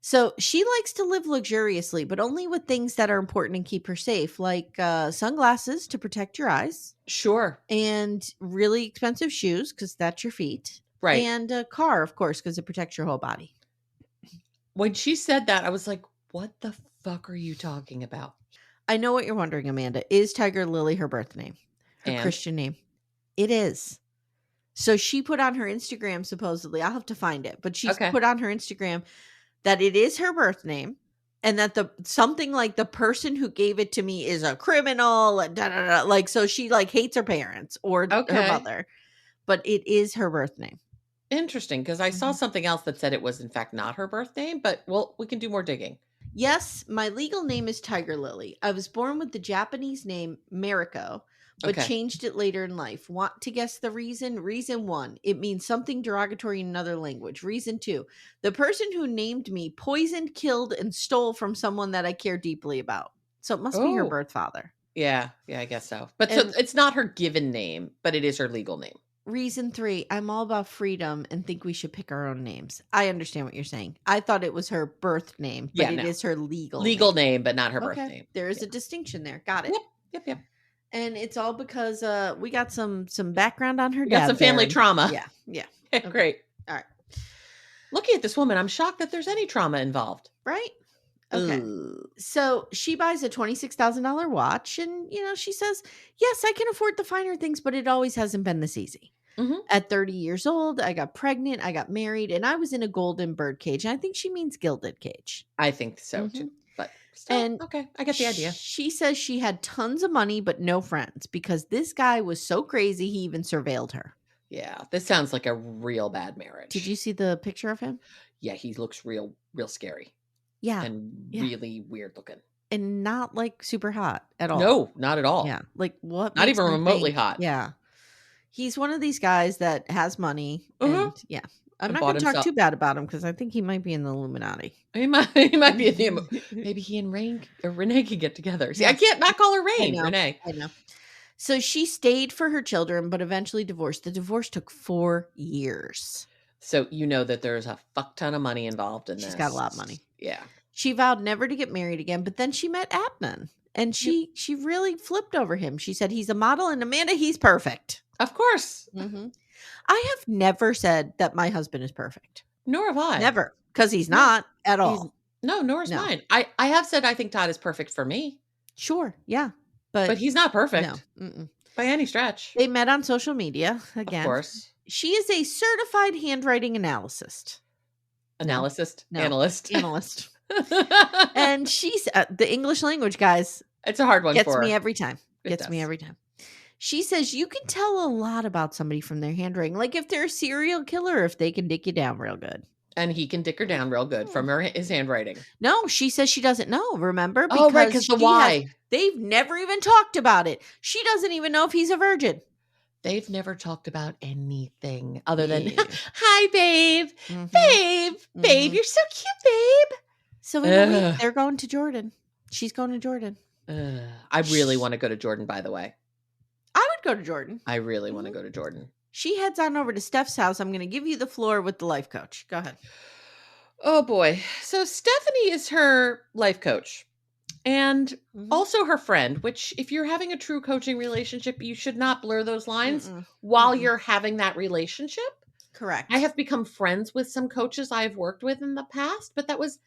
So she likes to live luxuriously, but only with things that are important and keep her safe, like sunglasses to protect your eyes. Sure. And really expensive shoes, because that's your feet. Right. And a car, of course, because it protects your whole body. When she said that, I was like, what the fuck are you talking about? I know what you're wondering, Amanda. Is Tigerlily her birth name? Her Christian name? It is. So she put on her Instagram, supposedly. I'll have to find it. But she's put on her Instagram that it is her birth name and that something like the person who gave it to me is a criminal and like, so she like hates her parents or her mother, but it is her birth name. Interesting. Cause I saw something else that said it was in fact not her birth name, but we can do more digging. Yes. My legal name is Tigerlily. I was born with the Japanese name Mariko, but changed it later in life. Want to guess the reason? Reason 1, it means something derogatory in another language. Reason 2, the person who named me poisoned, killed, and stole from someone that I care deeply about. So it must be her birth father. Yeah, I guess so. But so it's not her given name, but it is her legal name. Reason 3, I'm all about freedom and think we should pick our own names. I understand what you're saying. I thought it was her birth name, but it is her legal name, but not her birth name. There is a distinction there. Got it. Yep. And it's all because we got some background on her dad. Got some family trauma. Yeah. Okay. Great. All right. Looking at this woman, I'm shocked that there's any trauma involved. Right? Okay. So she buys a $26,000 watch and, she says, yes, I can afford the finer things, but it always hasn't been this easy. Mm-hmm. At 30 years old, I got pregnant, I got married, and I was in a golden bird cage. And I think she means gilded cage. I think so too. But still, okay, I get the idea. She says she had tons of money, but no friends because this guy was so crazy, he even surveilled her. Yeah, this sounds like a real bad marriage. Did you see the picture of him? Yeah, he looks real scary. Yeah. And really weird looking. And not like super hot at all. No, not at all. Yeah. Like what? Not even remotely hot. Yeah. He's one of these guys that has money. And I'm not going to talk too bad about him because I think he might be in the Illuminati. He might be in the maybe he and Rayne can get together. See, I can't not call her Rayne. Renee. I know. So she stayed for her children, but eventually divorced. The divorce took 4 years. So you know that there's a fuck ton of money involved in this. She's got a lot of money. Yeah. She vowed never to get married again, but then she met Adnan. And she really flipped over him. She said, he's a model, and Amanda, he's perfect. Of course. Mm-hmm. I have never said that my husband is perfect. Nor have I. Never. Because he's not at all. Nor is mine. I have said I think Todd is perfect for me. Sure. Yeah. But he's not perfect. No. Mm-mm. By any stretch. They met on social media again. Of course. She is a certified handwriting analyst. Analyst? No. Analyst. And she's the English language, guys. It's a hard one for her. Gets me every time. Gets me every time. She says you can tell a lot about somebody from their handwriting. Like if they're a serial killer, if they can dick you down real good. And he can dick her down real good from his handwriting. No, she says she doesn't know, remember? Oh, right, because the why. They've never even talked about it. She doesn't even know if he's a virgin. They've never talked about anything other than, hi, babe. Babe, you're so cute, babe. So in a week, they're going to Jordan. She's going to Jordan. I really want to go to Jordan, by the way. I would go to Jordan. I really want to go to Jordan. She heads on over to Steph's house. I'm going to give you the floor with the life coach. Go ahead. Oh, boy. So Stephanie is her life coach and also her friend, which if you're having a true coaching relationship, you should not blur those lines while you're having that relationship. Correct. I have become friends with some coaches I've worked with in the past, but that was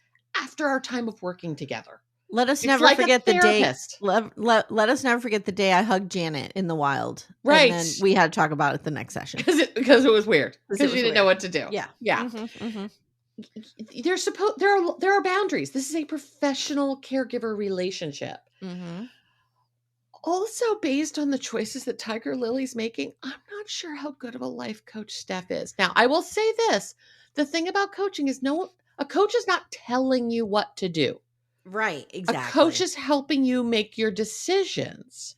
after our time of working together. Let us never forget the day. Let us never forget the day I hugged Janet in the wild. Right. And then we had to talk about it the next session. Because it was weird. Because you didn't know what to do. Yeah. Yeah. There are boundaries. This is a professional caregiver relationship. Also, based on the choices that Tigerlily's making, I'm not sure how good of a life coach Steph is. Now, I will say this. The thing about coaching is a coach is not telling you what to do. Right, exactly. A coach is helping you make your decisions.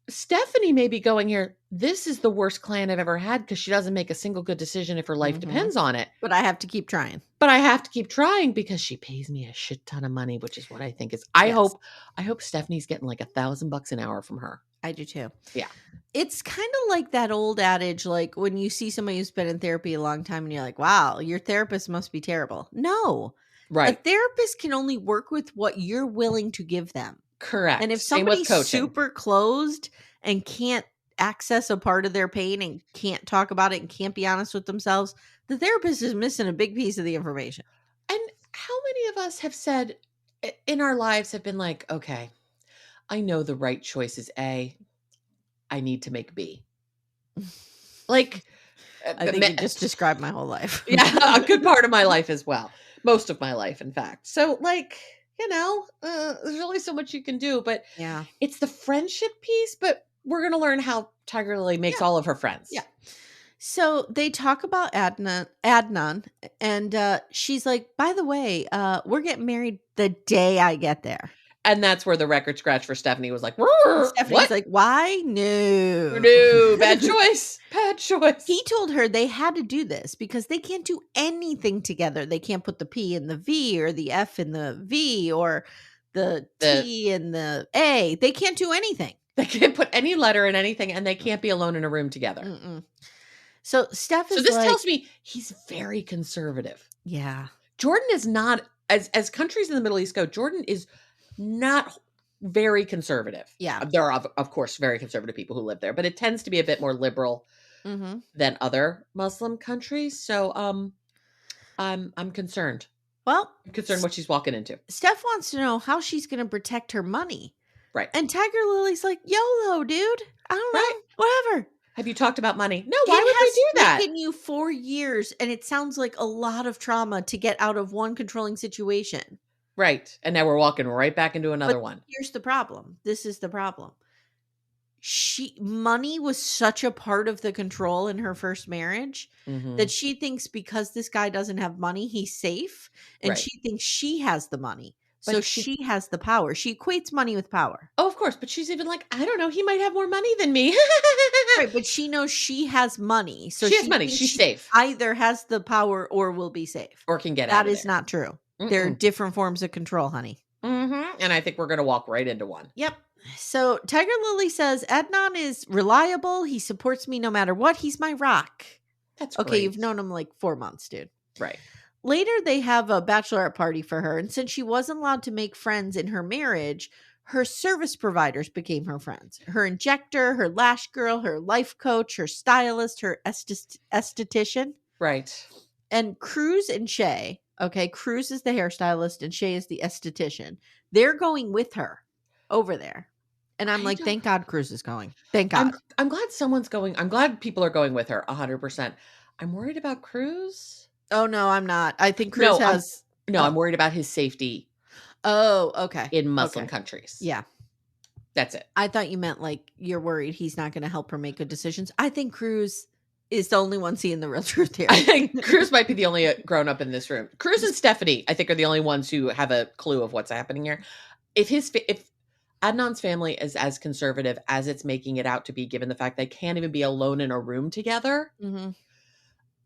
Stephanie may be going here, this is the worst client I've ever had because she doesn't make a single good decision if her life depends on it. But I have to keep trying. But I have to keep trying because she pays me a shit ton of money, which is what I think is, I hope Stephanie's getting like $1,000 an hour from her. I do too. Yeah. It's kind of like that old adage, like when you see somebody who's been in therapy a long time and you're like, wow, your therapist must be terrible. No. Right. A therapist can only work with what you're willing to give them. Correct. And if somebody's super closed and can't access a part of their pain and can't talk about it and can't be honest with themselves, the therapist is missing a big piece of the information. And how many of us have said in our lives have been like, okay, I know the right choice is A. I need to make B. Like, I think you just described my whole life. Yeah, a good part of my life as well. Most of my life, in fact. So, like, there's only so much you can do, but it's the friendship piece, but we're going to learn how Tigerlily makes all of her friends. Yeah. So they talk about Adnan, and she's like, by the way, we're getting married the day I get there. And that's where the record scratch for Stephanie was like, Stephanie's like, why? No, bad choice. Bad choice. He told her they had to do this because they can't do anything together. They can't put the P in the V or the F in the V or the T in the A. They can't do anything. They can't put any letter in anything, and they can't be alone in a room together. So Steph is So this tells me he's very conservative. Yeah. Jordan is not, as countries in the Middle East go, Jordan is not very conservative. Yeah. There are, of course, very conservative people who live there, but it tends to be a bit more liberal than other Muslim countries. So I'm concerned. Well, I'm concerned what she's walking into. Steph wants to know how she's going to protect her money. Right. And Tigerlily's like, YOLO, dude. I don't know. Whatever. Have you talked about money? No, why would I do that? It's taken you 4 years, and it sounds like a lot of trauma to get out of one controlling situation. Right. And now we're walking right back into another one. Here's the problem. This is the problem. Money was such a part of the control in her first marriage that she thinks because this guy doesn't have money, he's safe. And she thinks she has the money. But so she has the power. She equates money with power. Oh, of course. But she's even like, I don't know. He might have more money than me. Right. But she knows she has money. So she has money. She's safe. Either has the power or will be safe. Or can get out of there. That is not true. There are different forms of control, honey. And I think we're going to walk right into one. Yep. So Tigerlily says, Adnan is reliable. He supports me no matter what. He's my rock. That's okay. Great. You've known him like 4 months, dude. Right. Later, they have a bachelorette party for her. And since she wasn't allowed to make friends in her marriage, her service providers became her friends. Her injector, her lash girl, her life coach, her stylist, her esthetician. Right. And Cruz and Shay. Okay, Cruz is the hairstylist and Shay is the esthetician. They're going with her over there. And I'm like, thank God Cruz is going. Thank God. I'm glad someone's going. I'm glad people are going with her 100%. I'm worried about Cruz. Oh, no, I'm not. I think Cruz has... I'm worried about his safety. Oh, okay. In Muslim countries. Yeah. That's it. I thought you meant like you're worried he's not going to help her make good decisions. I think Cruz is the only one seeing the real truth here. I think Cruz might be the only grown up in this room. Cruz and Stephanie, I think, are the only ones who have a clue of what's happening here. If Adnan's family is as conservative as it's making it out to be, given the fact they can't even be alone in a room together,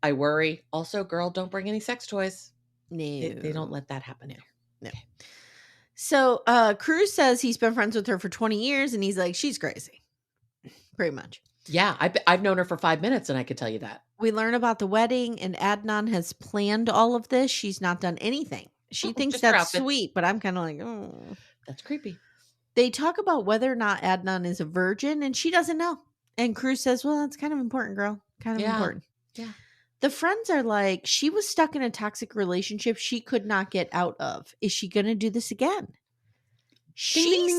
I worry. Also, girl, don't bring any sex toys. No. They don't let that happen. No. So Cruz says he's been friends with her for 20 years, and he's like, she's crazy. Pretty much. Yeah, I've known her for 5 minutes, and I could tell you that. We learn about the wedding, and Adnan has planned all of this. She's not done anything. She thinks that's sweet, but I'm kind of like, oh. That's creepy. They talk about whether or not Adnan is a virgin, and she doesn't know. And Cruz says, well, that's kind of important, girl. Kind of important. Yeah. The friends are like, she was stuck in a toxic relationship she could not get out of. Is she going to do this again? She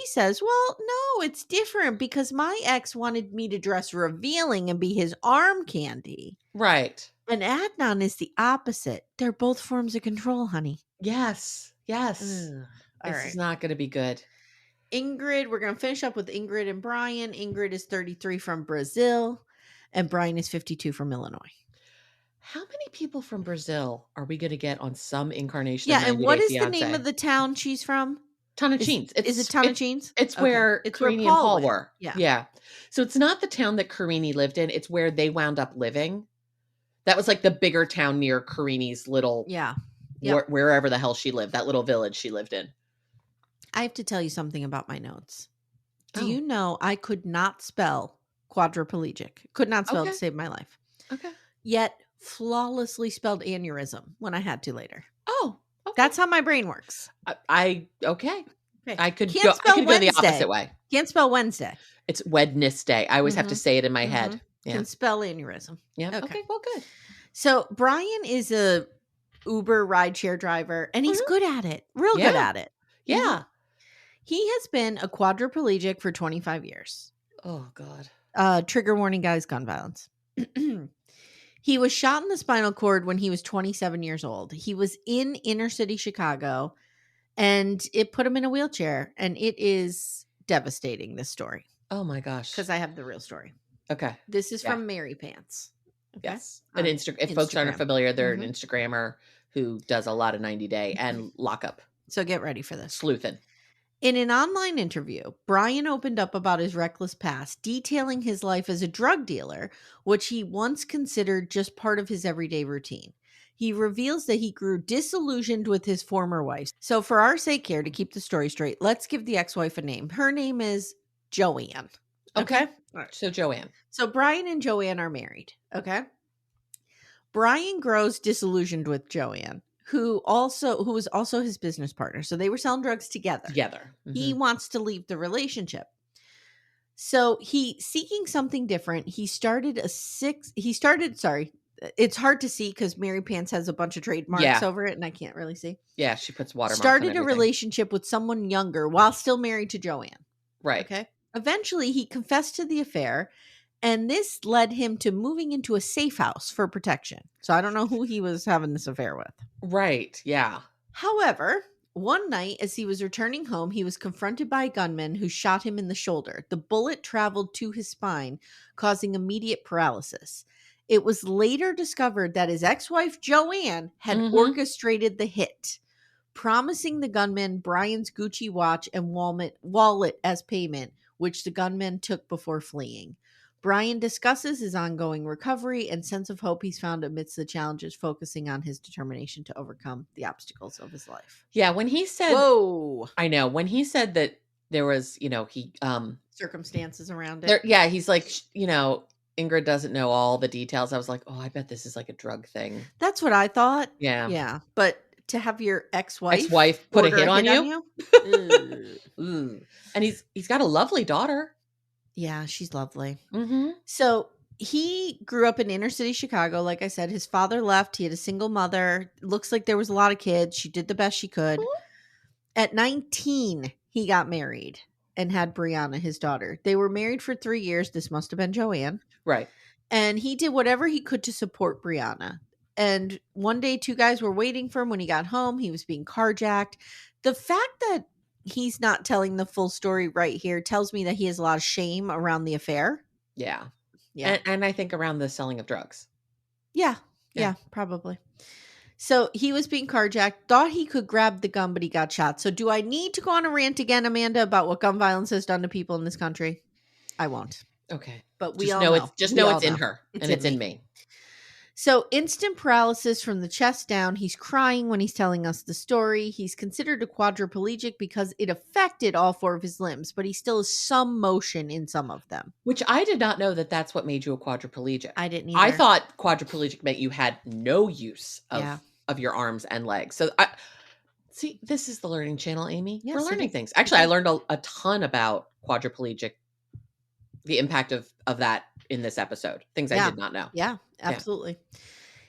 says, well, no, it's different because my ex wanted me to dress revealing and be his arm candy. Right. And Adnan is the opposite. They're both forms of control, honey. Yes. This is not going to be good. Ingrid, we're going to finish up with Ingrid and Brian. Ingrid is 33 from Brazil, and Brian is 52 from Illinois. How many people from Brazil are we going to get on some incarnation? Yeah, and what is the name of the town she's from? Tocantins. Is it Tocantins? It's where Carini and Paul were. Yeah. So it's not the town that Carini lived in. It's where they wound up living. That was like the bigger town near Carini's little, wherever the hell she lived, that little village she lived in. I have to tell you something about my notes. Do you know I could not spell quadriplegic? Could not spell to save my life. Okay. Yet flawlessly spelled aneurysm when I had to later. Oh, okay. That's how my brain works. Okay. I could go the opposite way. Can't spell Wednesday. It's Wednesday. I always have to say it in my head. Yeah. Can spell aneurysm. Yeah. Okay. Well, good. So Brian is a Uber rideshare driver, and he's good at it. Real good at it. Yeah. He has been a quadriplegic for 25 years. Oh, God. Trigger warning, guys, gun violence. He was shot in the spinal cord when he was 27 years old. He was in inner city Chicago, and it put him in a wheelchair. And it is devastating, this story. Oh, my gosh. Because I have the real story. Okay. This is from Mary Pants. Okay? Yes. If folks aren't familiar, they're an Instagrammer who does a lot of 90-day and lockup. So get ready for this. Sleuthing. In an online interview, Brian opened up about his reckless past, detailing his life as a drug dealer, which he once considered just part of his everyday routine. He reveals that he grew disillusioned with his former wife. So for our sake here, to keep the story straight, let's give the ex-wife a name. Her name is Joanne. Okay? All right. So Joanne. So Brian and Joanne are married. Okay? Brian grows disillusioned with Joanne, who was also his business partner. So they were selling drugs together. Mm-hmm. He wants to leave the relationship. So seeking something different. It's hard to see because Mary Pants has a bunch of trademarks over it and I can't really see. Yeah, she puts watermarks. Started a relationship with someone younger while still married to Joanne. Right. Okay. Eventually he confessed to the affair, and this led him to moving into a safe house for protection. So I don't know who he was having this affair with. Right. Yeah. However, one night as he was returning home, he was confronted by a gunman who shot him in the shoulder. The bullet traveled to his spine, causing immediate paralysis. It was later discovered that his ex-wife, Joanne, had orchestrated the hit, promising the gunman Brian's Gucci watch and wallet as payment, which the gunman took before fleeing. Brian discusses his ongoing recovery and sense of hope he's found amidst the challenges, focusing on his determination to overcome the obstacles of his life. Yeah, when he said, "Whoa," I know when he said that there was, circumstances around it. He's like, Ingrid doesn't know all the details. I was like, oh, I bet this is like a drug thing. That's what I thought. Yeah, but to have your ex-wife put a hit on you? And he's got a lovely daughter. Yeah, she's lovely. Mm-hmm. So he grew up in inner city Chicago. Like I said, his father left. He had a single mother. Looks like there was a lot of kids. She did the best she could. Mm-hmm. At 19, he got married and had Brianna, his daughter. They were married for 3 years. This must have been Joanne. Right. And he did whatever he could to support Brianna. And one day, 2 guys were waiting for him when he got home. He was being carjacked. The fact that he's not telling the full story right here tells me that he has a lot of shame around the affair. Yeah. Yeah. And I think around the selling of drugs. Yeah. Yeah, probably. So he was being carjacked, thought he could grab the gun, but he got shot. So do I need to go on a rant again, Amanda, about what gun violence has done to people in this country? I won't. Okay. But we all know. Just know it's in her and it's in me. So instant paralysis from the chest down. He's crying when he's telling us the story. He's considered a quadriplegic because it affected all 4 of his limbs, but he still has some motion in some of them. Which I did not know that that's what made you a quadriplegic. I didn't either. I thought quadriplegic meant you had no use of your arms and legs. So see, this is the Learning Channel, Amy. Yes, we're learning things. Actually, I learned a ton about quadriplegic, the impact of that in this episode. Things I did not know. Yeah, absolutely. Yeah.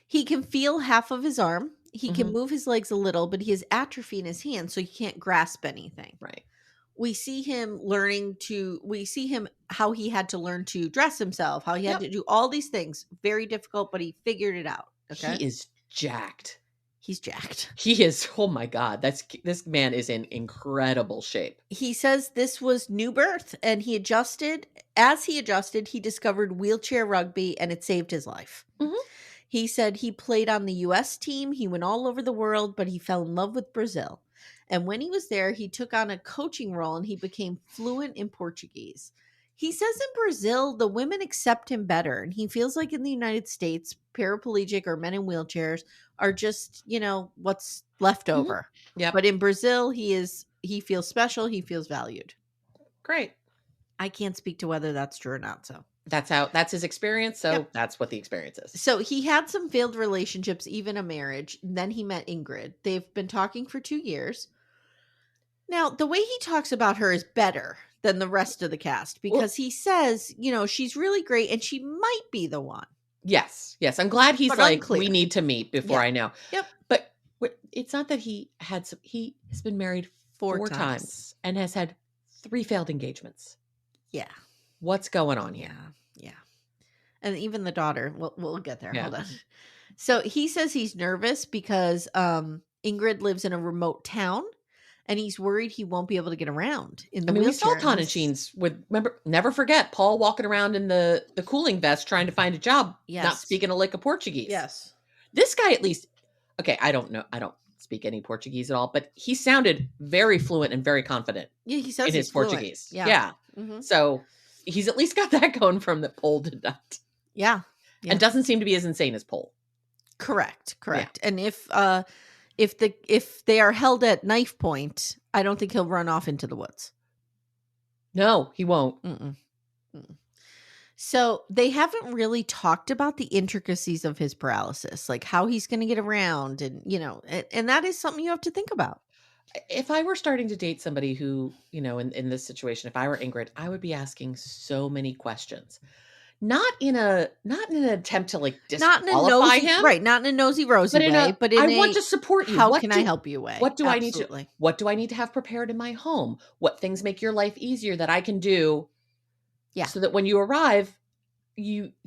He can feel half of his arm. He can move his legs a little, but he has atrophy in his hand, so he can't grasp anything. Right. We see him how he had to learn to dress himself, how he had to do all these things. Very difficult, but he figured it out. Okay. He is jacked. He's jacked. He is, oh my God, this man is in incredible shape. He says this was new birth and he adjusted. As he adjusted, he discovered wheelchair rugby and it saved his life. Mm-hmm. He said he played on the U.S. team. He went all over the world, but he fell in love with Brazil. And when he was there, he took on a coaching role and he became fluent in Portuguese. He says in Brazil, the women accept him better. And he feels like in the United States, paraplegic or men in wheelchairs are just, what's left over. Yeah. But in Brazil, he feels special. He feels valued. Great. I can't speak to whether that's true or not. So that's his experience. So that's what the experience is. So he had some failed relationships, even a marriage. Then he met Ingrid. They've been talking for 2 years. Now, the way he talks about her is better than the rest of the cast because he says, she's really great and she might be the one. Yes. I'm glad he's like, unclear. We need to meet before I know. Yep. But it's not that he has been married 4 times and has had 3 failed engagements. Yeah. What's going on here? Yeah. And even the daughter, we'll get there. Hold on. So he says he's nervous because Ingrid lives in a remote town. And he's worried he won't be able to get around in the wheelchair. We saw Tonachines never forget Paul walking around in the cooling vest trying to find a job, not speaking a lick of Portuguese. Yes. This guy at least, okay, I don't know. I don't speak any Portuguese at all, but he sounded very fluent and very confident he says in his Portuguese. Yeah. Mm-hmm. So he's at least got that going from that Paul did not. Yeah. And doesn't seem to be as insane as Paul. Correct. Yeah. And if they are held at knife point, I don't think he'll run off into the woods. No, he won't. Mm-mm. Mm-mm. So they haven't really talked about the intricacies of his paralysis, like how he's going to get around and, and that is something you have to think about. If I were starting to date somebody who, in this situation, if I were Ingrid, I would be asking so many questions. Not in an attempt to disqualify him. Right. Not in a nosy rosy way, but I want to support you. How can I help you way? What do I need to have prepared in my home? What things make your life easier that I can do? Yeah. So that when you arrive,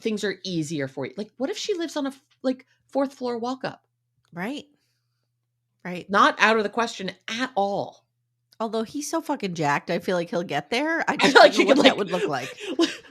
things are easier for you. Like, what if she lives on a 4th floor walk up? Right. Not out of the question at all. Although he's so fucking jacked, I feel like he'll get there. I just don't know what that would look like.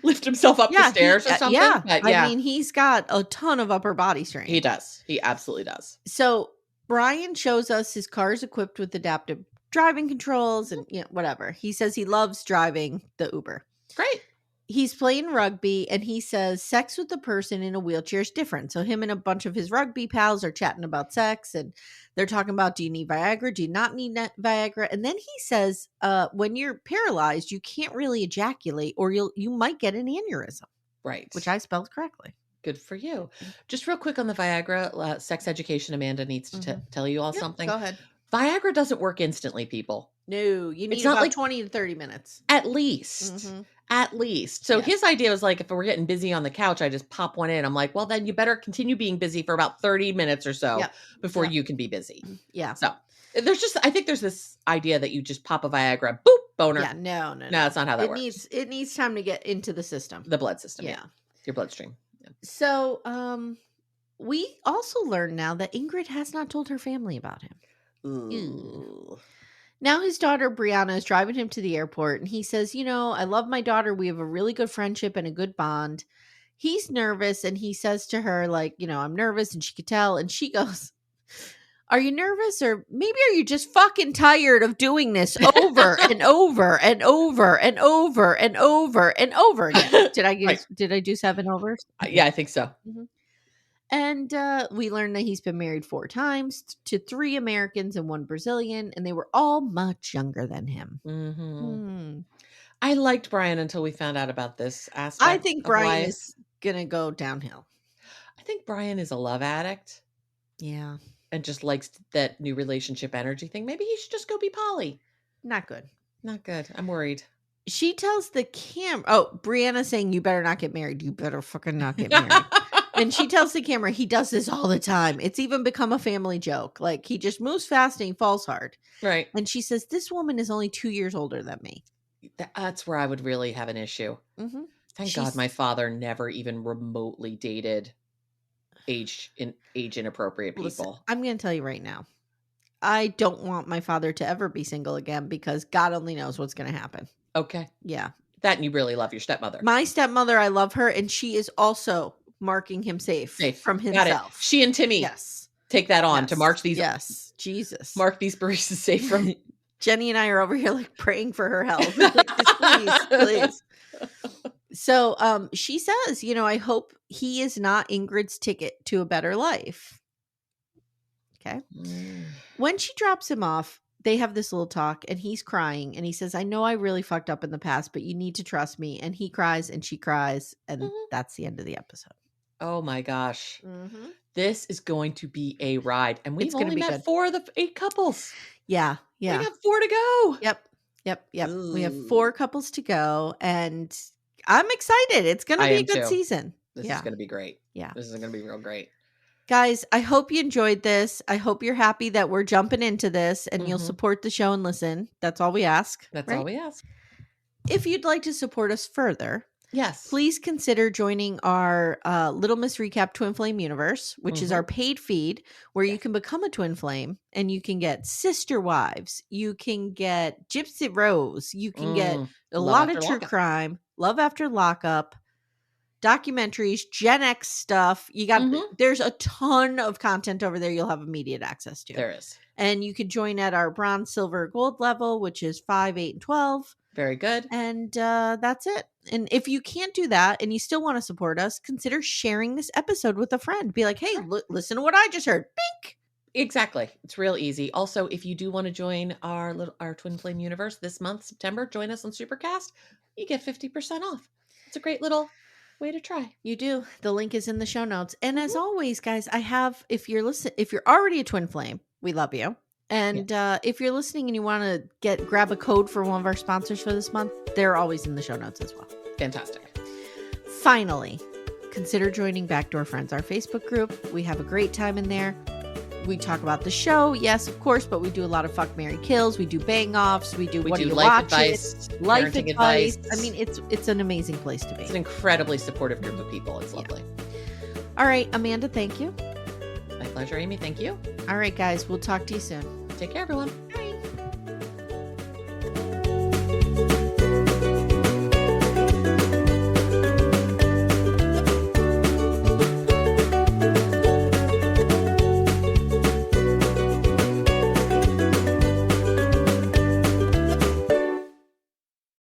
Lift himself up the stairs or something. Yeah. I mean, he's got a ton of upper body strength. He does. He absolutely does. So Brian shows us his car is equipped with adaptive driving controls and whatever. He says he loves driving the Uber. Great. He's playing rugby and he says sex with a person in a wheelchair is different. So him and a bunch of his rugby pals are chatting about sex and they're talking about, do you need Viagra? Do you not need Viagra? And then he says, when you're paralyzed, you can't really ejaculate or you might get an aneurysm. Right. Which I spelled correctly. Good for you. Just real quick on the Viagra, sex education, Amanda needs to tell you all something. Go ahead. Viagra doesn't work instantly, people. No, you need about 20 to 30 minutes. At least. Mm-hmm. At least. So his idea was like, if we're getting busy on the couch, I just pop one in. I'm like, well, then you better continue being busy for about 30 minutes or so before you can be busy. Yeah. So I think there's this idea that you just pop a Viagra, boop, boner. Yeah, no. That's not how that works. It needs time to get into the system. The blood system. Yeah. Your bloodstream. Yeah. So, we also learned now that Ingrid has not told her family about him. Ooh. Now his daughter Brianna is driving him to the airport and he says, I love my daughter. We have a really good friendship and a good bond. he's nervous and he says to her, like, I'm nervous, and she could tell. And she goes, are you nervous, or maybe are you just fucking tired of doing this over and over and over and over and over and over again? Did I do 7 overs? Yeah, I think so. Mm-hmm. And we learned that he's been married 4 times to 3 Americans and 1 Brazilian, and they were all much younger than him. Mm-hmm. I liked Brian until we found out about this aspect. I think Brian is going to go downhill. I think Brian is a love addict. Yeah. And just likes that new relationship energy thing. Maybe he should just go be poly. Not good. Not good. I'm worried. She tells the camera, Brianna's saying, you better not get married. You better fucking not get married. And she tells the camera, he does this all the time. It's even become a family joke. Like, he just moves fast and he falls hard. Right. And she says, this woman is only 2 years older than me. That's where I would really have an issue. Mm-hmm. Thank God my father never even remotely dated age inappropriate people. Listen, I'm going to tell you right now, I don't want my father to ever be single again, because God only knows what's going to happen. Okay. Yeah. That, and you really love your stepmother. My stepmother, I love her, and she is also marking him safe from himself. Got it. She and Timmy. Yes. Take that on to march these. Yes. Jesus. Mark these baristas safe from. Jenny and I are over here like praying for her health. Like, please. So she says, I hope he is not Ingrid's ticket to a better life. Okay. When she drops him off, they have this little talk, and he's crying, and he says, I know I really fucked up in the past, but you need to trust me. And he cries and she cries, and that's the end of the episode. Oh my gosh. Mm-hmm. This is going to be a ride. And we've only met 4 of the 8 couples. Yeah. We got 4 to go. Yep. Ooh. We have 4 couples to go, and I'm excited. It's going to be a good season. This is going to be great. Yeah. This is going to be real great. Guys, I hope you enjoyed this. I hope you're happy that we're jumping into this, and you'll support the show and listen. That's all we ask. That's all we ask. If you'd like to support us further, yes, please consider joining our Little Miss Recap Twin Flame Universe, which is our paid feed, where you can become a Twin Flame, and you can get Sister Wives, you can get Gypsy Rose, you can get a lot of true crime, Love After Lockup, documentaries, Gen X stuff. You got there's a ton of content over there you'll have immediate access to. There is. And you could join at our bronze, silver, gold level, which is 5, 8, and 12. Very good. And that's it. And if you can't do that and you still want to support us, consider sharing this episode with a friend. Be like, hey, listen to what I just heard. Bink. Exactly. It's real easy. Also, if you do want to join our Twin Flame universe this month, September, join us on Supercast. You get 50% off. It's a great little way to try. You do. The link is in the show notes. And as always, guys, I have, if you're already a Twin Flame, we love you. And if you're listening and you want to grab a code for one of our sponsors for this month, they're always in the show notes as well. Fantastic. Finally, consider joining Backdoor Friends, our Facebook group. We have a great time in there. We talk about the show, yes, of course, but we do a lot of fuck, marry, kills. We do bang-offs. We do what do you life watch advice, life parenting advice. I mean, it's an amazing place to be. It's an incredibly supportive group of people. It's lovely. All right, Amanda, thank you. My pleasure, Amy. Thank you. All right, guys, we'll talk to you soon. Take care, everyone. Bye.